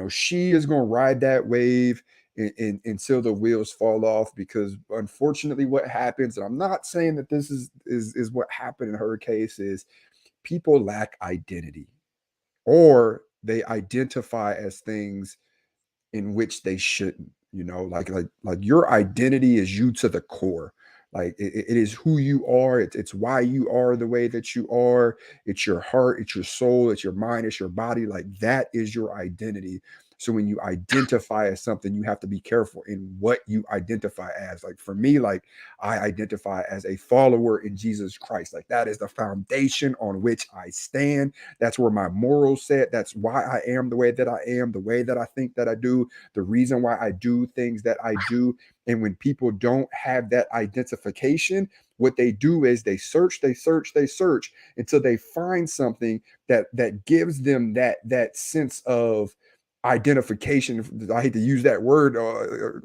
she is going to ride that wave until the wheels fall off, because unfortunately what happens, and I'm not saying that this is what happened in her case, is people lack identity, or they identify as things in which they shouldn't. Like your identity is you to the core. Like it is who you are. It's why you are the way that you are. It's your heart, it's your soul, it's your mind, it's your body. Like, that is your identity. So when you identify as something, you have to be careful in what you identify as. Like, for me, like, I identify as a follower in Jesus Christ. Like, that is the foundation on which I stand. That's where my morals set. That's why I am the way that I am, the way that I think that I do, the reason why I do things that I do. And when people don't have that identification, what they do is they search until they find something that gives them that sense of identification. I hate to use that word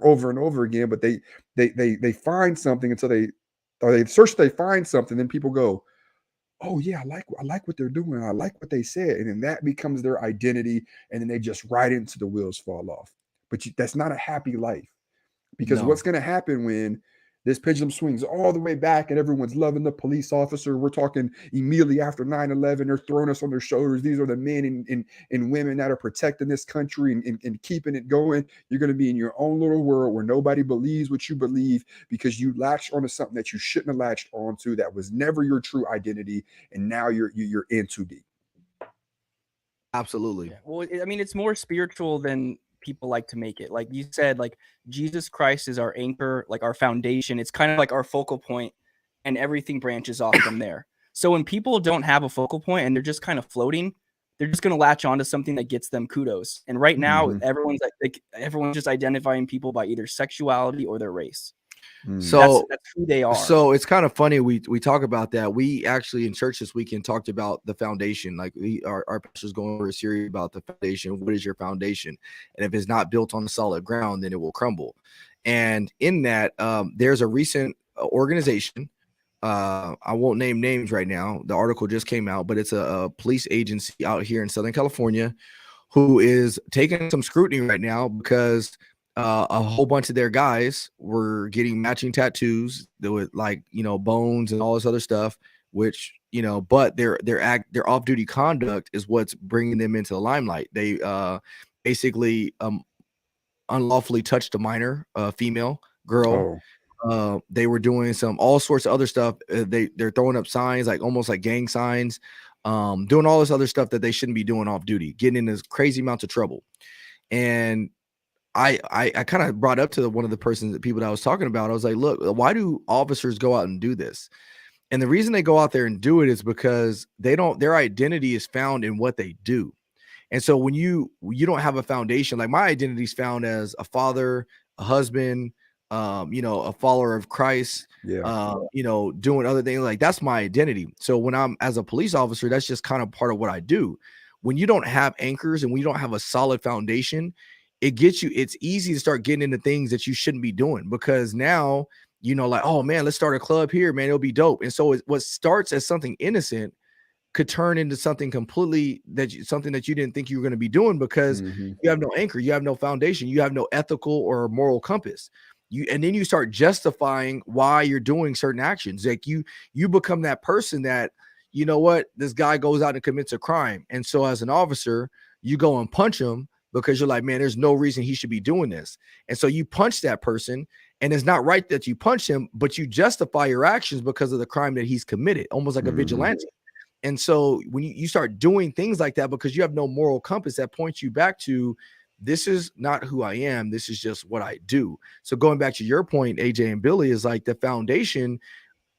over and over again, but they find something until or they search, they find something, then people go, oh yeah, I like what they're doing. I like what they said. And then that becomes their identity. And then they just right into the wheels fall off. But that's not a happy life. Because No. what's going to happen when this pendulum swings all the way back and everyone's loving the police officer? We're talking immediately after 9/11, they're throwing us on their shoulders. These are the men and women that are protecting this country and keeping it going. You're going to be in your own little world where nobody believes what you believe because you latched onto something that you shouldn't have latched onto, that was never your true identity. And now you're in too deep. Absolutely. Yeah. Well, I mean, it's more spiritual than people like to make it. Like you said, like Jesus Christ is our anchor, like our foundation. It's kind of like our focal point, and everything branches off from there. So when people don't have a focal point and they're just kind of floating, they're just going to latch onto something that gets them kudos. And right now, everyone's just identifying people by either sexuality or their race. So that's who they are. So it's kind of funny. We talk about that. We actually in church this weekend talked about the foundation. Like our pastor's going over a series about the foundation. What is your foundation? And if it's not built on the solid ground, then it will crumble. And in that, there's a recent organization. I won't name names right now. The article just came out, but it's a police agency out here in Southern California who is taking some scrutiny right now because a whole bunch of their guys were getting matching tattoos with, like, bones and all this other stuff, which, but their off-duty conduct is what's bringing them into the limelight. They basically unlawfully touched a minor female girl. They were doing all sorts of other stuff. They're throwing up signs, like almost like gang signs, doing all this other stuff that they shouldn't be doing off duty, getting in this crazy amounts of trouble. And I kind of brought up to one of the people that I was talking about. I was like, look, why do officers go out and do this? And the reason they go out there and do it is because their identity is found in what they do. And so when you don't have a foundation, like my identity is found as a father, a husband, a follower of Christ, doing other things, like that's my identity. So when I'm as a police officer, that's just kind of part of what I do. When you don't have anchors and when you don't have a solid foundation, it's easy to start getting into things that you shouldn't be doing, because now, like, oh man, let's start a club here, man, it'll be dope. And so what starts as something innocent could turn into something completely something that you didn't think you were going to be doing, because you have no anchor, you have no foundation, you have no ethical or moral compass. And then you start justifying why you're doing certain actions. Like you become that person that, this guy goes out and commits a crime. And so as an officer, you go and punch him because you're like, man, there's no reason he should be doing this. And so you punch that person, and it's not right that you punch him, but you justify your actions because of the crime that he's committed, almost like a vigilante. And so when you start doing things like that because you have no moral compass that points you back to, this is not who I am, this is just what I do. So going back to your point, AJ and Billy, is like the foundation.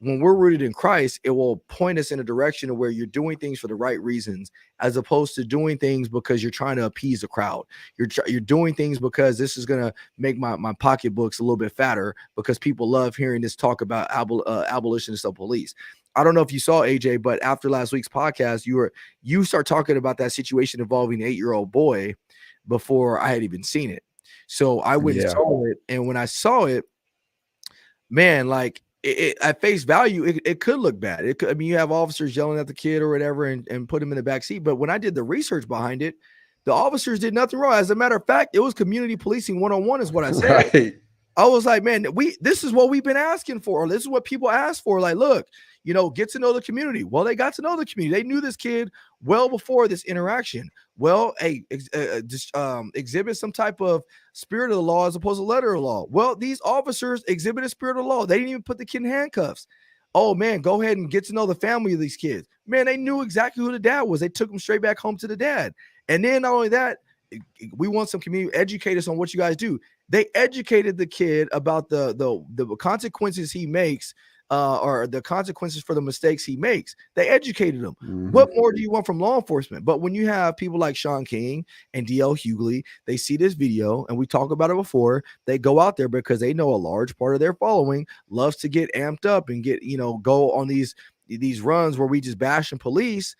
When we're rooted in Christ, it will point us in a direction of where you're doing things for the right reasons, as opposed to doing things because you're trying to appease the crowd. You're doing things because this is going to make my pocketbooks a little bit fatter, because people love hearing this talk about abolitionists of police. I don't know if you saw, AJ, but after last week's podcast, you start talking about that situation involving an 8-year-old boy before I had even seen it. So I went and saw it, and when I saw it, man, like, it at face value, it could look bad. You have officers yelling at the kid or whatever and put him in the back seat. But when I did the research behind it, the officers did nothing wrong. As a matter of fact, it was community policing 101 is what I said. Right. I was like, man, this is what we've been asking for. Or this is what people ask for. Like, look, get to know the community. Well, they got to know the community. They knew this kid well before this interaction. Well, hey, exhibit some type of spirit of the law as opposed to letter of the law. Well, these officers exhibited spirit of the law. They didn't even put the kid in handcuffs. Oh man, go ahead and get to know the family of these kids. Man, they knew exactly who the dad was. They took him straight back home to the dad. And then not only that, we want some community educators on what you guys do. They educated the kid about the consequences he makes, or the consequences for the mistakes he makes. They educated him. What more do you want from law enforcement? But when you have people like Sean King and DL Hughley, they see this video, and we talked about it before, they go out there because they know a large part of their following loves to get amped up and go on these runs where we just bash and police.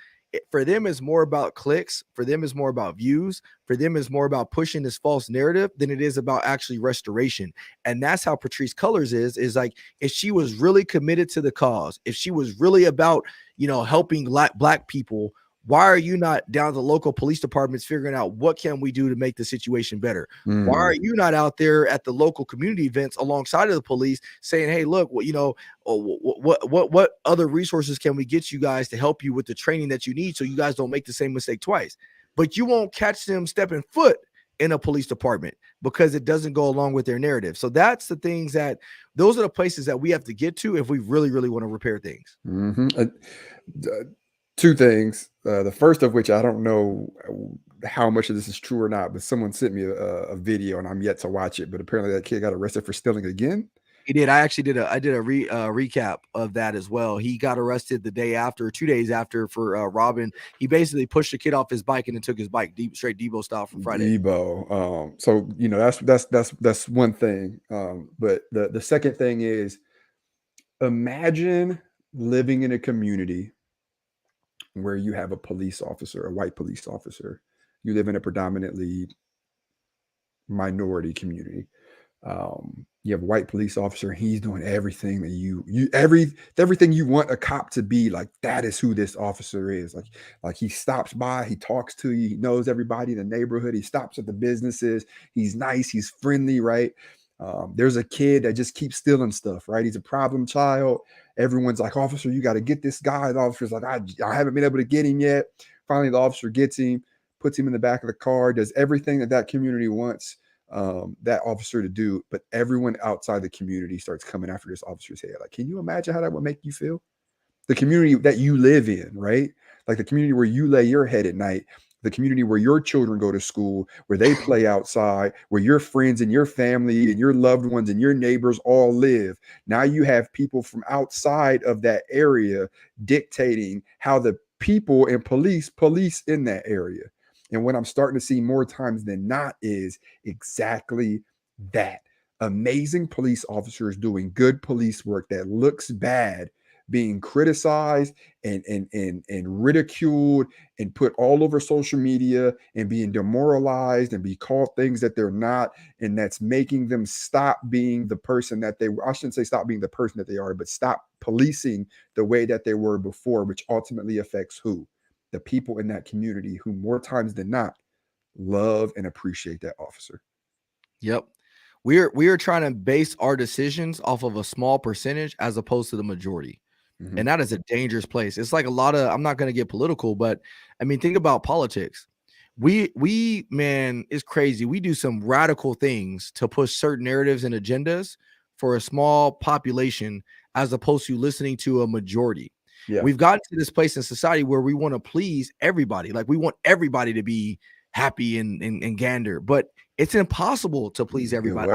for them it's more about clicks, for them it's more about views, for them it's more about pushing this false narrative than it is about actually restoration. And that's how Patrisse Cullors is like, if she was really committed to the cause, if she was really about, you know, helping black people, why are you not down to local police departments figuring out what can we do to make the situation better? Why are you not out there at the local community events alongside of the police saying, hey, look, what, you know, what other resources can we get you guys to help you with the training that you need so you guys don't make the same mistake twice? But you won't catch them stepping foot in a police department because it doesn't go along with their narrative. So that's the things that, those are the places that we have to get to if we really, really want to repair things. Two things. The first of which, I don't know how much of this is true or not, but someone sent me a video and I'm yet to watch it. But apparently that kid got arrested for stealing again. He did. I did a recap of that as well. He got arrested the day after, 2 days after, for robbing. He basically pushed the kid off his bike and then took his bike straight Debo style from Friday. Debo. So, you know, that's one thing. But the second thing is, imagine living in a community where you have a police officer, a white police officer. You live in a predominantly minority community. You have a white police officer. He's doing everything that everything you want a cop to be. Like, that is who this officer is. Like he stops by, he talks to you, he knows everybody in the neighborhood. He stops at the businesses. He's nice. He's friendly, right? There's a kid that just keeps stealing stuff, right? He's a problem child. Everyone's like, officer, you got to get this guy. The officer's like, I haven't been able to get him yet. Finally, the officer gets him, puts him in the back of the car, does everything that community wants that officer to do. But everyone outside the community starts coming after this officer's head. Like, can you imagine how that would make you feel? The community that you live in, right? Like the community where you lay your head at night, the community where your children go to school, where they play outside, where your friends and your family and your loved ones and your neighbors all live. Now you have people from outside of that area dictating how the people and police in that area. And what I'm starting to see more times than not is exactly that. Amazing police officers doing good police work that looks bad, being criticized and ridiculed and put all over social media and being demoralized and be called things that they're not. And that's making them stop being the person that they were. I shouldn't say stop being the person that they are, but stop policing the way that they were before, which ultimately affects who? The people in that community who more times than not love and appreciate that officer. Yep. We are trying to base our decisions off of a small percentage as opposed to the majority. And that is a dangerous place. It's like a lot of, I'm not going to get political, but I mean, think about politics. We man, it's crazy. We do some radical things to push certain narratives and agendas for a small population as opposed to listening to a majority. Yeah. We've gotten to this place in society where we want to please everybody. Like, we want everybody to be happy and gander, but it's impossible to please everybody.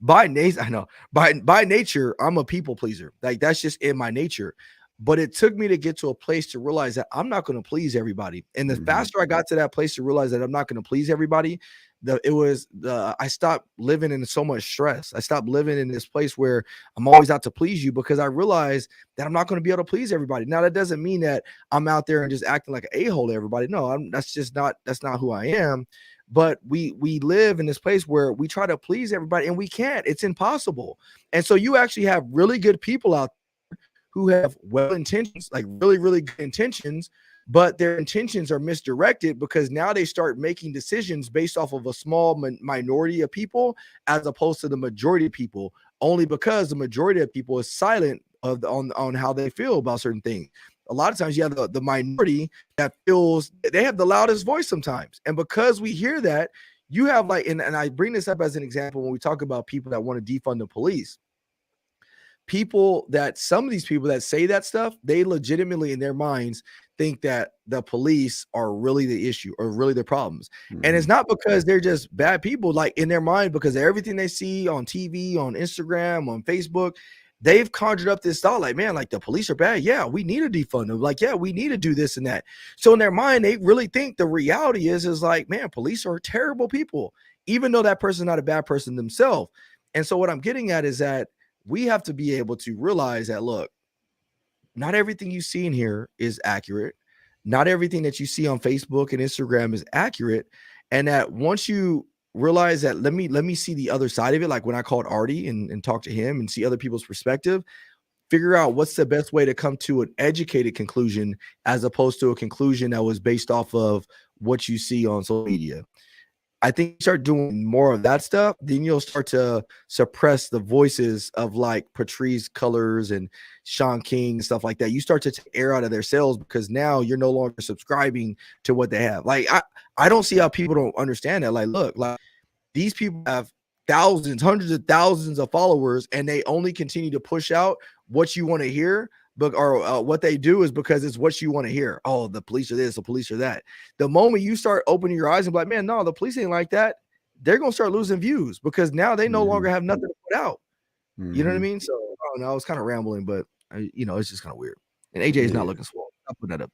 By nature, I'm a people pleaser. Like, that's just in my nature. But it took me to get to a place to realize that I'm not going to please everybody. And the faster I got to that place to realize that I'm not going to please everybody, I stopped living in so much stress. I stopped living in this place where I'm always out to please you, because I realized that I'm not going to be able to please everybody. Now, that doesn't mean that I'm out there and just acting like an a-hole to everybody. No, that's not who I am. But we live in this place where we try to please everybody and we can't. It's impossible. And so you actually have really good people out there who have well intentions, like really, really good intentions, but their intentions are misdirected because now they start making decisions based off of a small minority of people as opposed to the majority of people, only because the majority of people is silent on how they feel about certain things. A lot of times you have the minority that feels they have the loudest voice sometimes. And because we hear that, you have like, and I bring this up as an example when we talk about people that want to defund the police. Some of these people that say that stuff, they legitimately in their minds think that the police are really the issue or really the problems. And it's not because they're just bad people, like in their mind, because of everything they see on TV, on Instagram, on Facebook. They've conjured up this thought like, man, like the police are bad. Yeah, we need to defund them. Like, yeah, we need to do this and that. So in their mind, they really think the reality is like, man, police are terrible people, even though that person's not a bad person themselves. And so what I'm getting at is that we have to be able to realize that, look, not everything you see in here is accurate. not everything that you see on Facebook and Instagram is accurate. And that once you realize that, let me see the other side of it. Like when I called Artie and talked to him and see other people's perspective, figure out what's the best way to come to an educated conclusion as opposed to a conclusion that was based off of what you see on social media. I think you start doing more of that stuff, then you'll start to suppress the voices of like Patrice Cullors and Sean King and stuff like that. You start to take air out of their sails because now you're no longer subscribing to what they have. Like I don't see how people don't understand that. Like, look, like these people have thousands, hundreds of thousands of followers, and they only continue to push out what you want to hear. But what they do is because it's what you want to hear. Oh, the police are this, the police are that. The moment you start opening your eyes and be like, man, no, the police ain't like that, they're gonna start losing views because now they no longer have nothing to put out. You know what I mean? So I don't know, I was kind of rambling, but it's just kind of weird. And AJ is not looking swole. I'll put that up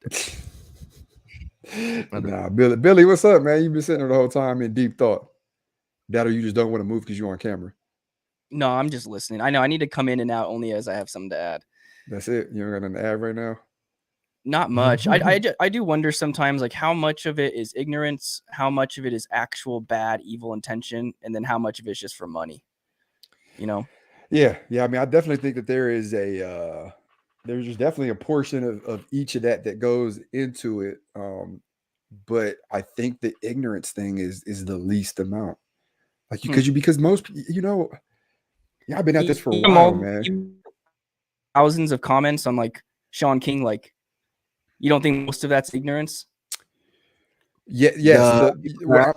there. Nah, Billy, what's up, man? You've been sitting there the whole time in deep thought. That or you just don't want to move because you're on camera? No, I'm just listening. I know I need to come in and out only as I have something to add. That's it. You don't got nothing to add right now? Not much. I do wonder sometimes, like, how much of it is ignorance, how much of it is actual bad, evil intention, and then how much of it is just for money, you know? Yeah. I mean, I definitely think that there is there's just definitely a portion of each of that goes into it. But I think the ignorance thing is the least amount. Like, because most, I've been at this for a while, man. Thousands of comments on like Sean King, like, you don't think most of that's ignorance? Yeah, yes.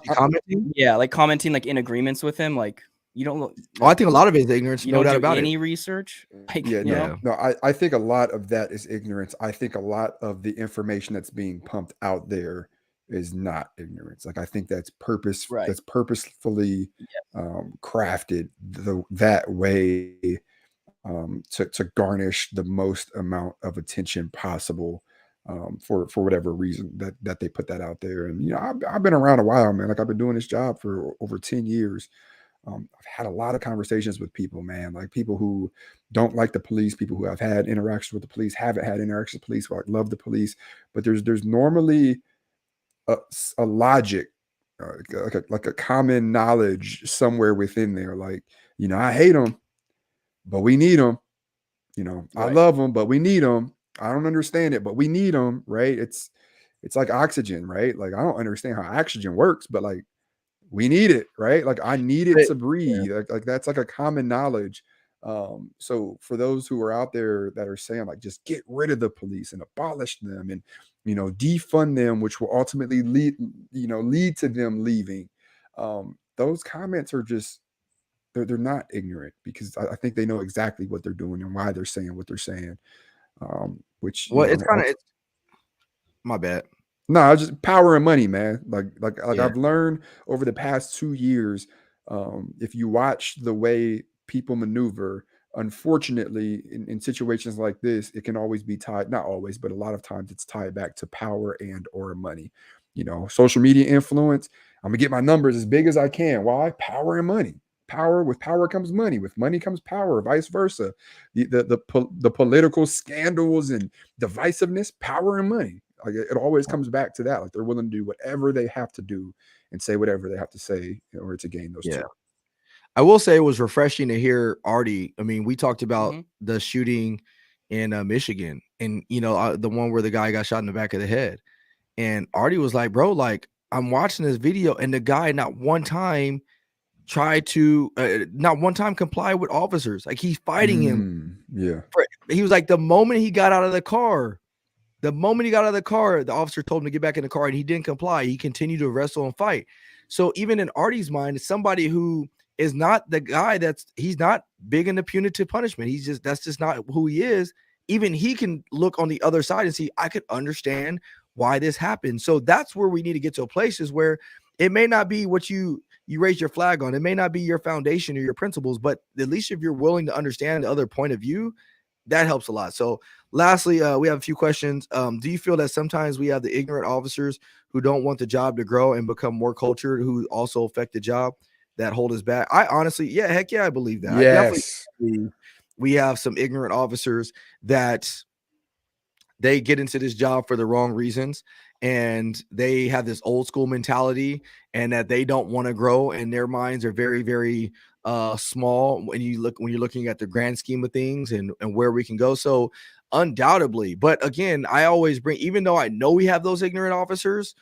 Commenting? Yeah, like commenting like in agreements with him, like you don't look. I think a lot of it is ignorance. You no don't doubt do about any it. research. Like, No. I think a lot of that is ignorance. I think a lot of the information that's being pumped out there is not ignorance. Like I think that's that's purposefully crafted that way to garnish the most amount of attention possible for whatever reason that they put that out there. And I've been around a while, man. Like I've been doing this job for over 10 years. I've had a lot of conversations with people, man, like people who don't like the police, people who have had interactions with the police, haven't had interactions with the police, who love the police. But there's normally a logic, like a common knowledge somewhere within there. Like, I hate them, but we need them. I love them, but we need them. I don't understand it, but we need them, right? It's like oxygen, right? Like I don't understand how oxygen works, but like we need it, right? Like I need it to breathe. Like that's like a common knowledge. So for those who are out there that are saying like just get rid of the police and abolish them and defund them, which will ultimately lead to them leaving. Those comments are just they're not ignorant because I think they know exactly what they're doing and why they're saying what they're saying. Which it's kind of my bad. No, just power and money, man. Like I've learned over the past 2 years, if you watch the way people maneuver, unfortunately, in situations like this, it can always be tied, not always, but a lot of times it's tied back to power and or money. Social media influence. I'm gonna get my numbers as big as I can. Why? Power and money. With power comes money. With money comes power. Vice versa. The political scandals and divisiveness, power and money. Like it always comes back to that. Like they're willing to do whatever they have to do and say whatever they have to say in order to gain those two. I will say it was refreshing to hear Artie. I mean, we talked about the shooting in Michigan and, the one where the guy got shot in the back of the head. And Artie was like, bro, like I'm watching this video and the guy not one time comply with officers. Like he's fighting him. He was like, the moment he got out of the car, the officer told him to get back in the car and he didn't comply. He continued to wrestle and fight. So even in Artie's mind, it's somebody who is not the guy he's not big into punitive punishment. That's just not who he is. Even he can look on the other side and see, I could understand why this happened. So that's where we need to get to a place is where it may not be what you raise your flag on. It may not be your foundation or your principles, but at least if you're willing to understand the other point of view, that helps a lot. So lastly, we have a few questions. Do you feel that sometimes we have the ignorant officers who don't want the job to grow and become more cultured, who also affect the job, that hold us back? I honestly, I believe that. Yes. I definitely believe we have some ignorant officers that they get into this job for the wrong reasons, and they have this old school mentality, and that they don't want to grow, and their minds are very, very small when you're looking at the grand scheme of things and where we can go. So undoubtedly, but again, I always bring, even though I know we have those ignorant officers,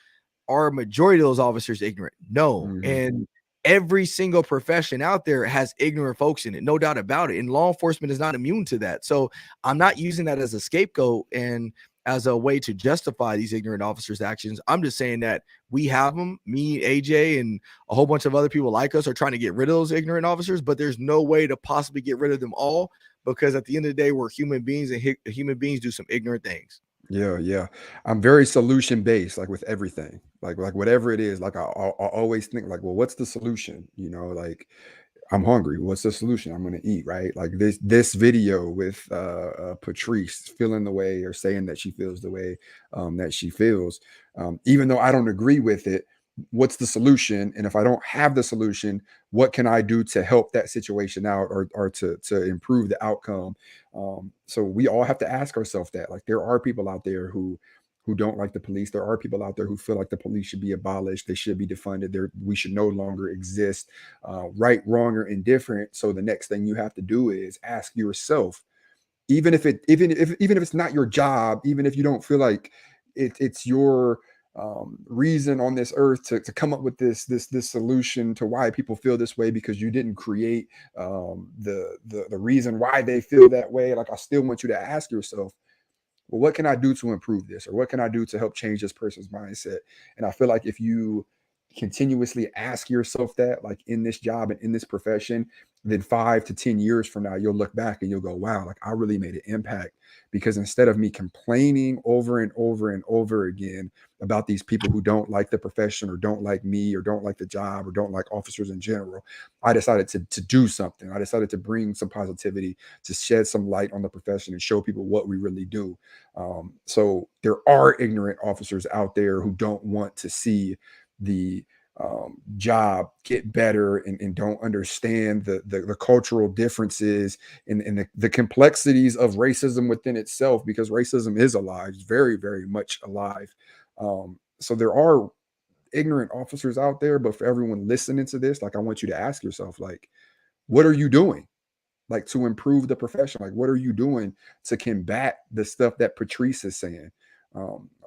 are majority of those officers ignorant? No. And every single profession out there has ignorant folks in it, no doubt about it. And law enforcement is not immune to that. So I'm not using that as a scapegoat and as a way to justify these ignorant officers' actions. I'm just saying that we have them, me, AJ, and a whole bunch of other people like us are trying to get rid of those ignorant officers, but there's no way to possibly get rid of them all, because at the end of the day, we're human beings, and human beings do some ignorant things. Yeah. I'm very solution based, like with everything, like whatever it is. Like I always think like, well, what's the solution? You know, like I'm hungry. What's the solution? I'm going to eat, right? Like this video with Patrice feeling the way, or saying that she feels the way that she feels, even though I don't agree with it. What's the solution? And if I don't have the solution, what can I do to help that situation out, or to improve the outcome? So we all have to ask ourselves that. Like, there are people out there who don't like the police. There are people out there who feel like the police should be abolished. They should be defunded. We should no longer exist. Right, wrong, or indifferent. So the next thing you have to do is ask yourself, even if it's not your job, even if you don't feel like it's your reason on this earth to come up with this solution to why people feel this way, because you didn't create the reason why they feel that way. Like, I still want you to ask yourself, well, what can I do to improve this? Or what can I do to help change this person's mindset? And I feel like if you continuously ask yourself that, like in this job and in this profession, then 5 to 10 years from now, you'll look back and you'll go, wow, like I really made an impact. Because instead of me complaining over and over and over again about these people who don't like the profession, or don't like me, or don't like the job, or don't like officers in general, I decided to do something. I decided to bring some positivity, to shed some light on the profession and show people what we really do. So there are ignorant officers out there who don't want to see the job get better, and don't understand the cultural differences and the complexities of racism within itself, because racism is alive. It's very, very much alive. So there are ignorant officers out there, but for everyone listening to this, like, I want you to ask yourself, like, what are you doing, like, to improve the profession? Like, what are you doing to combat the stuff that Patrice is saying?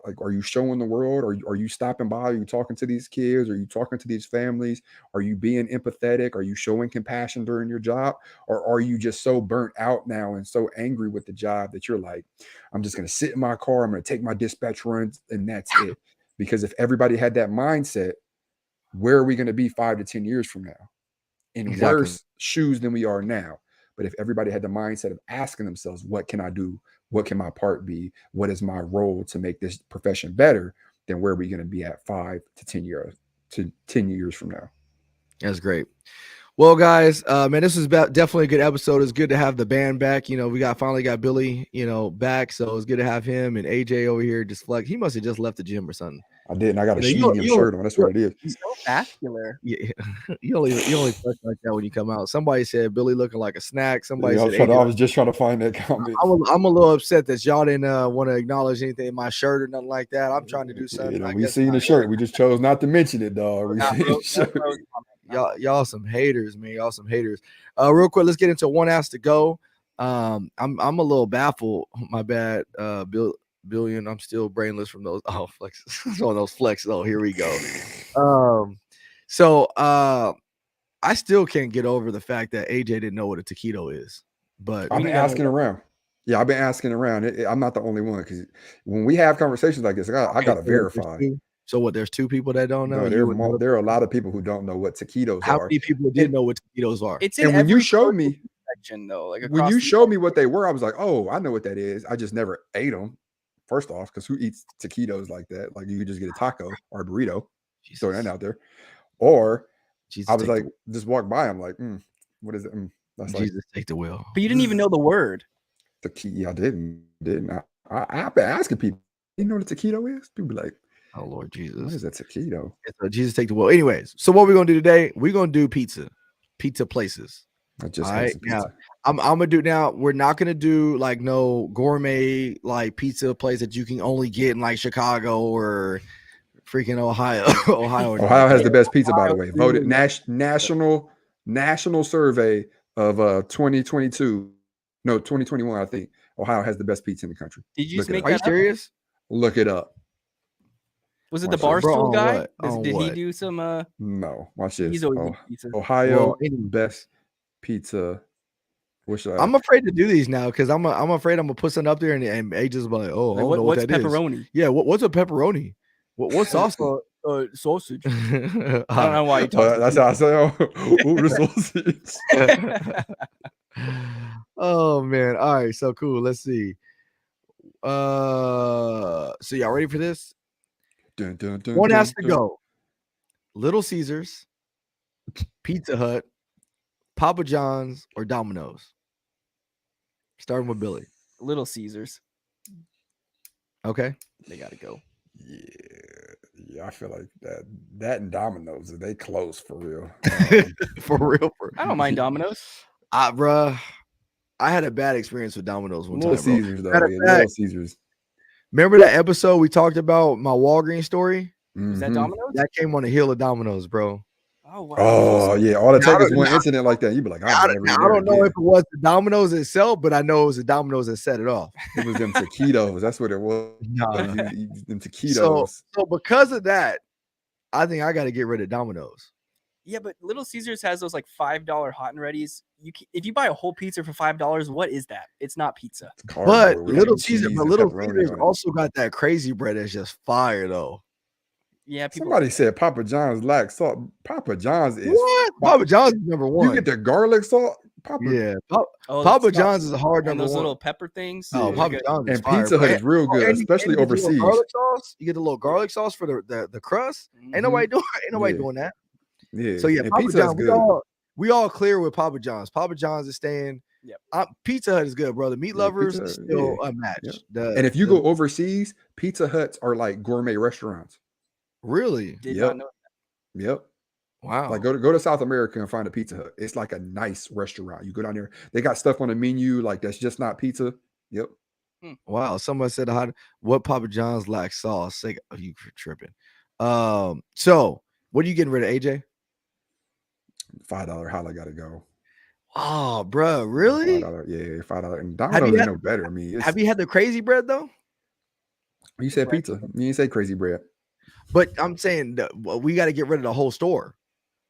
Like, are you showing the world? Are you stopping by? Are you talking to these kids? Are you talking to these families? Are you being empathetic? Are you showing compassion during your job? Or are you just so burnt out now and so angry with the job that you're like, I'm just going to sit in my car, I'm going to take my dispatch runs, and that's it? Because if everybody had that mindset, where are we going to be 5 to 10 years from now? In worse shoes than we are now. But if everybody had the mindset of asking themselves, what can I do? What can my part be? What is my role to make this profession better? Then where are we going to be at 5 to 10 years from now? That's great. Well, guys, man, this is definitely a good episode. It's good to have the band back. You know, we finally got Billy, back. So it's good to have him, and AJ over here just flex. He must have just left the gym or something. I didn't. I got a medium shirt on. That's what it is. He's so vascular. Yeah, you only flex like that when you come out. Somebody said Billy looking like a snack. Somebody said I was just trying to find that comment. I'm a little upset that y'all didn't want to acknowledge anything in my shirt or nothing like that. I'm trying to do something. We seen the shirt. We just chose not to mention it, dog. Y'all some haters, man. Y'all some haters. Real quick, let's get into one ask to go. I'm a little baffled. My bad, Billion. I'm still brainless from those flexes. On those flexes. Oh, here we go. So I still can't get over the fact that AJ didn't know what a taquito is. But I've been asking around. Yeah, I've been asking around. I'm not the only one, because when we have conversations like this, I gotta verify. So what? There's 2 people that don't know. No, there are a lot of people who don't know what taquitos are. How many people did know what taquitos are? It's in when you showed me section, though, like when you showed me what they were, I was like, oh, I know what that is. I just never ate them. First off, because who eats taquitos like that? Like, you could just get a taco or a burrito. Throw that out there. Or I was like, just walk by. I'm like, what is it? That's Jesus, like, take the wheel. But you didn't even know the word. I didn't. I've been asking people, you know what a taquito is? People be like, oh, Lord Jesus. What is a taquito? Jesus, take the wheel. Anyways, so what we're going to do today, we're going to do pizza places. I just all right. Now, I'm gonna do now. We're not gonna do like no gourmet like pizza place that you can only get in like Chicago or freaking Ohio. Ohio has the best pizza, by the way. Voted national survey of 2022. No, 2021, I think. Ohio has the best pizza in the country. Did you just make Are you that up? serious? Look it up. Was it the Watch this. Barstool on guy? what? On Did he what? do some? No, watch this. He's always eating pizza. Ohio Well, best pizza. What should I? I'm afraid to do these now because I'm afraid I'm gonna put something up there and AJ's be like, oh, I don't know what's what that pepperoni? is. Yeah, what's a pepperoni? What sauce? Sausage. I don't know why you talk. That's how I say. Oh, the sausage. Oh man! All right, so cool. Let's see. So y'all ready for this? Dun, dun, dun, One dun, has to dun. go. Little Caesars, Pizza Hut, Papa John's, or Domino's. Starting with Billy. Little Caesars. Okay. They gotta go. Yeah, I feel like that and Domino's, they close for real. For real. I don't mind Domino's. Bruh, I had a bad experience with Domino's one Little time. Bro. Caesars, though. Matter of Yeah, fact, Little Caesars. Remember that episode we talked about my Walgreens story? Was that Mhm. Domino's? That came on the heel of Domino's, bro. Oh wow. Oh yeah, all it Now, takes is I one don't- incident like that. You'd be like, I I'm never in there don't know again. if it was the Domino's itself, but I know it was the Domino's that set it off. It was them taquitos. That's what it was. Nah. Them taquitos. So because of that, I think I got to get rid of Domino's. Yeah, but Little Caesars has those like $5 hot and readies. If you buy a whole pizza for $5, what is that? It's not pizza. But Cardboard with Little some Caesars, cheese but and Little pepperoni Caesars on it. also got that crazy bread that's just fire though. Yeah, people. Somebody said Papa John's lacks salt. Papa John's is What? Papa John's is number one. You get the garlic salt. Yeah, Oh, Papa it's got- John's is a hard and number those one. little pepper things. Oh, they're Papa good. John's is And fire, Pizza bro. Hut is real good, and you especially get the little overseas. garlic sauce. You get the little garlic sauce for the crust. Ain't nobody doing. Yeah. doing that. Yeah. So yeah, and Papa Pizza Hut's John's. good. We all clear with Papa John's. Papa John's is staying. Yep. Pizza Hut is good, bro. The meat lovers Pizza is Hut, still yeah. unmatched. And if you go overseas, Pizza Huts are like gourmet restaurants. Really, Did Yep. not know. Yep. wow. Like go to South America and find a Pizza Hut. It's like a nice restaurant. You go down there, they got stuff on the menu like that's just not pizza. Yep. Wow. Someone said what Papa John's lacks sauce. Say, oh, you tripping. So what are you getting rid of, AJ? $5 holla gotta go. Oh, bro, really? $5, yeah, $5. And Domino's ain't no better. I mean, Have you had the crazy bread though? You said pizza. You didn't say crazy bread. But I'm saying that we got to get rid of the whole store.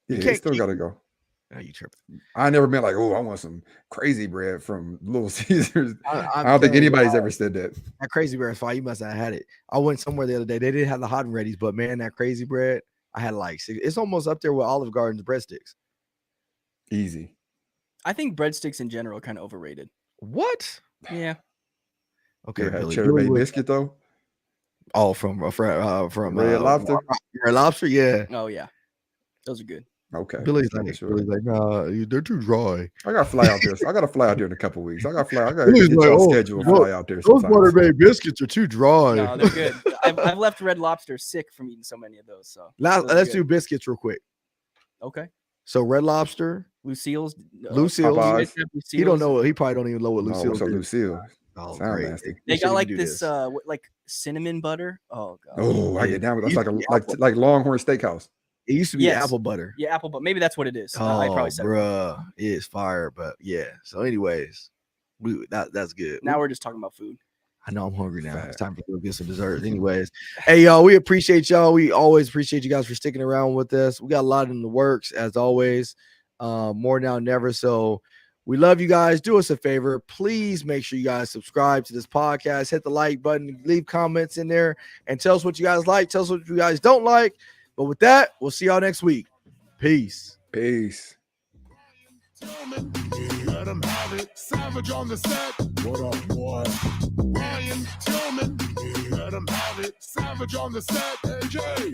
Yeah, can't it still keep- gotta go. Oh, you tripping? I never been like, oh, I want some crazy bread from Little Caesars. I'm I don't think telling you, anybody's ever said that. That crazy bread is fine. You must have had it. I went somewhere the other day. They didn't have the hot and readies, but man, that crazy bread, I had like 6. It's almost up there with Olive Garden's breadsticks. Easy. I think breadsticks in general are kind of overrated. What? Yeah. Okay, You ever had Billy. Cheddar Billy Bay would- biscuit though? Oh, from Red Lobster? Red Lobster, yeah. Oh yeah. Those are good. Okay. Billy's for like, sure. Billy's like, nah, they're too dry. I gotta fly out there. I gotta fly out there in a couple weeks. I gotta Billy's get like, y'all oh, schedule and look, fly out there. Those sometime. Butter Bay biscuits are too dry. No, they're good. I've left Red Lobster sick from eating so many of those. So those are Let's good. do biscuits real quick. Okay. So Red Lobster, Lucille's. Lucille's. Popeyes. He don't know. He probably don't even know what No, Lucille's what's up, is. Lucille? Oh, Sound great. nasty. They We got shouldn't like do this like cinnamon butter. Oh god. Oh, I Yeah. get down with It that's used like to be like Longhorn Steakhouse. It used to be Yes. apple butter. Yeah, apple, but maybe that's what it is. Oh, I probably said it. bruh, it's fire. But yeah. So, anyways, that's good. Now we're just talking about food. I know I'm hungry now. It's Fact. time to go get some dessert. Anyways, hey y'all, we appreciate y'all. We always appreciate you guys for sticking around with us. We got a lot in the works as always. More now than never. So we love you guys. Do us a favor. Please make sure you guys subscribe to this podcast. Hit the like button. Leave comments in there and tell us what you guys like. Tell us what you guys don't like. But with that, we'll see y'all next week. Peace. Peace. Tillman, let him have it. Savage on the set. What up, boy? Ryan Tillman, let him have it. Savage on the set. AJ.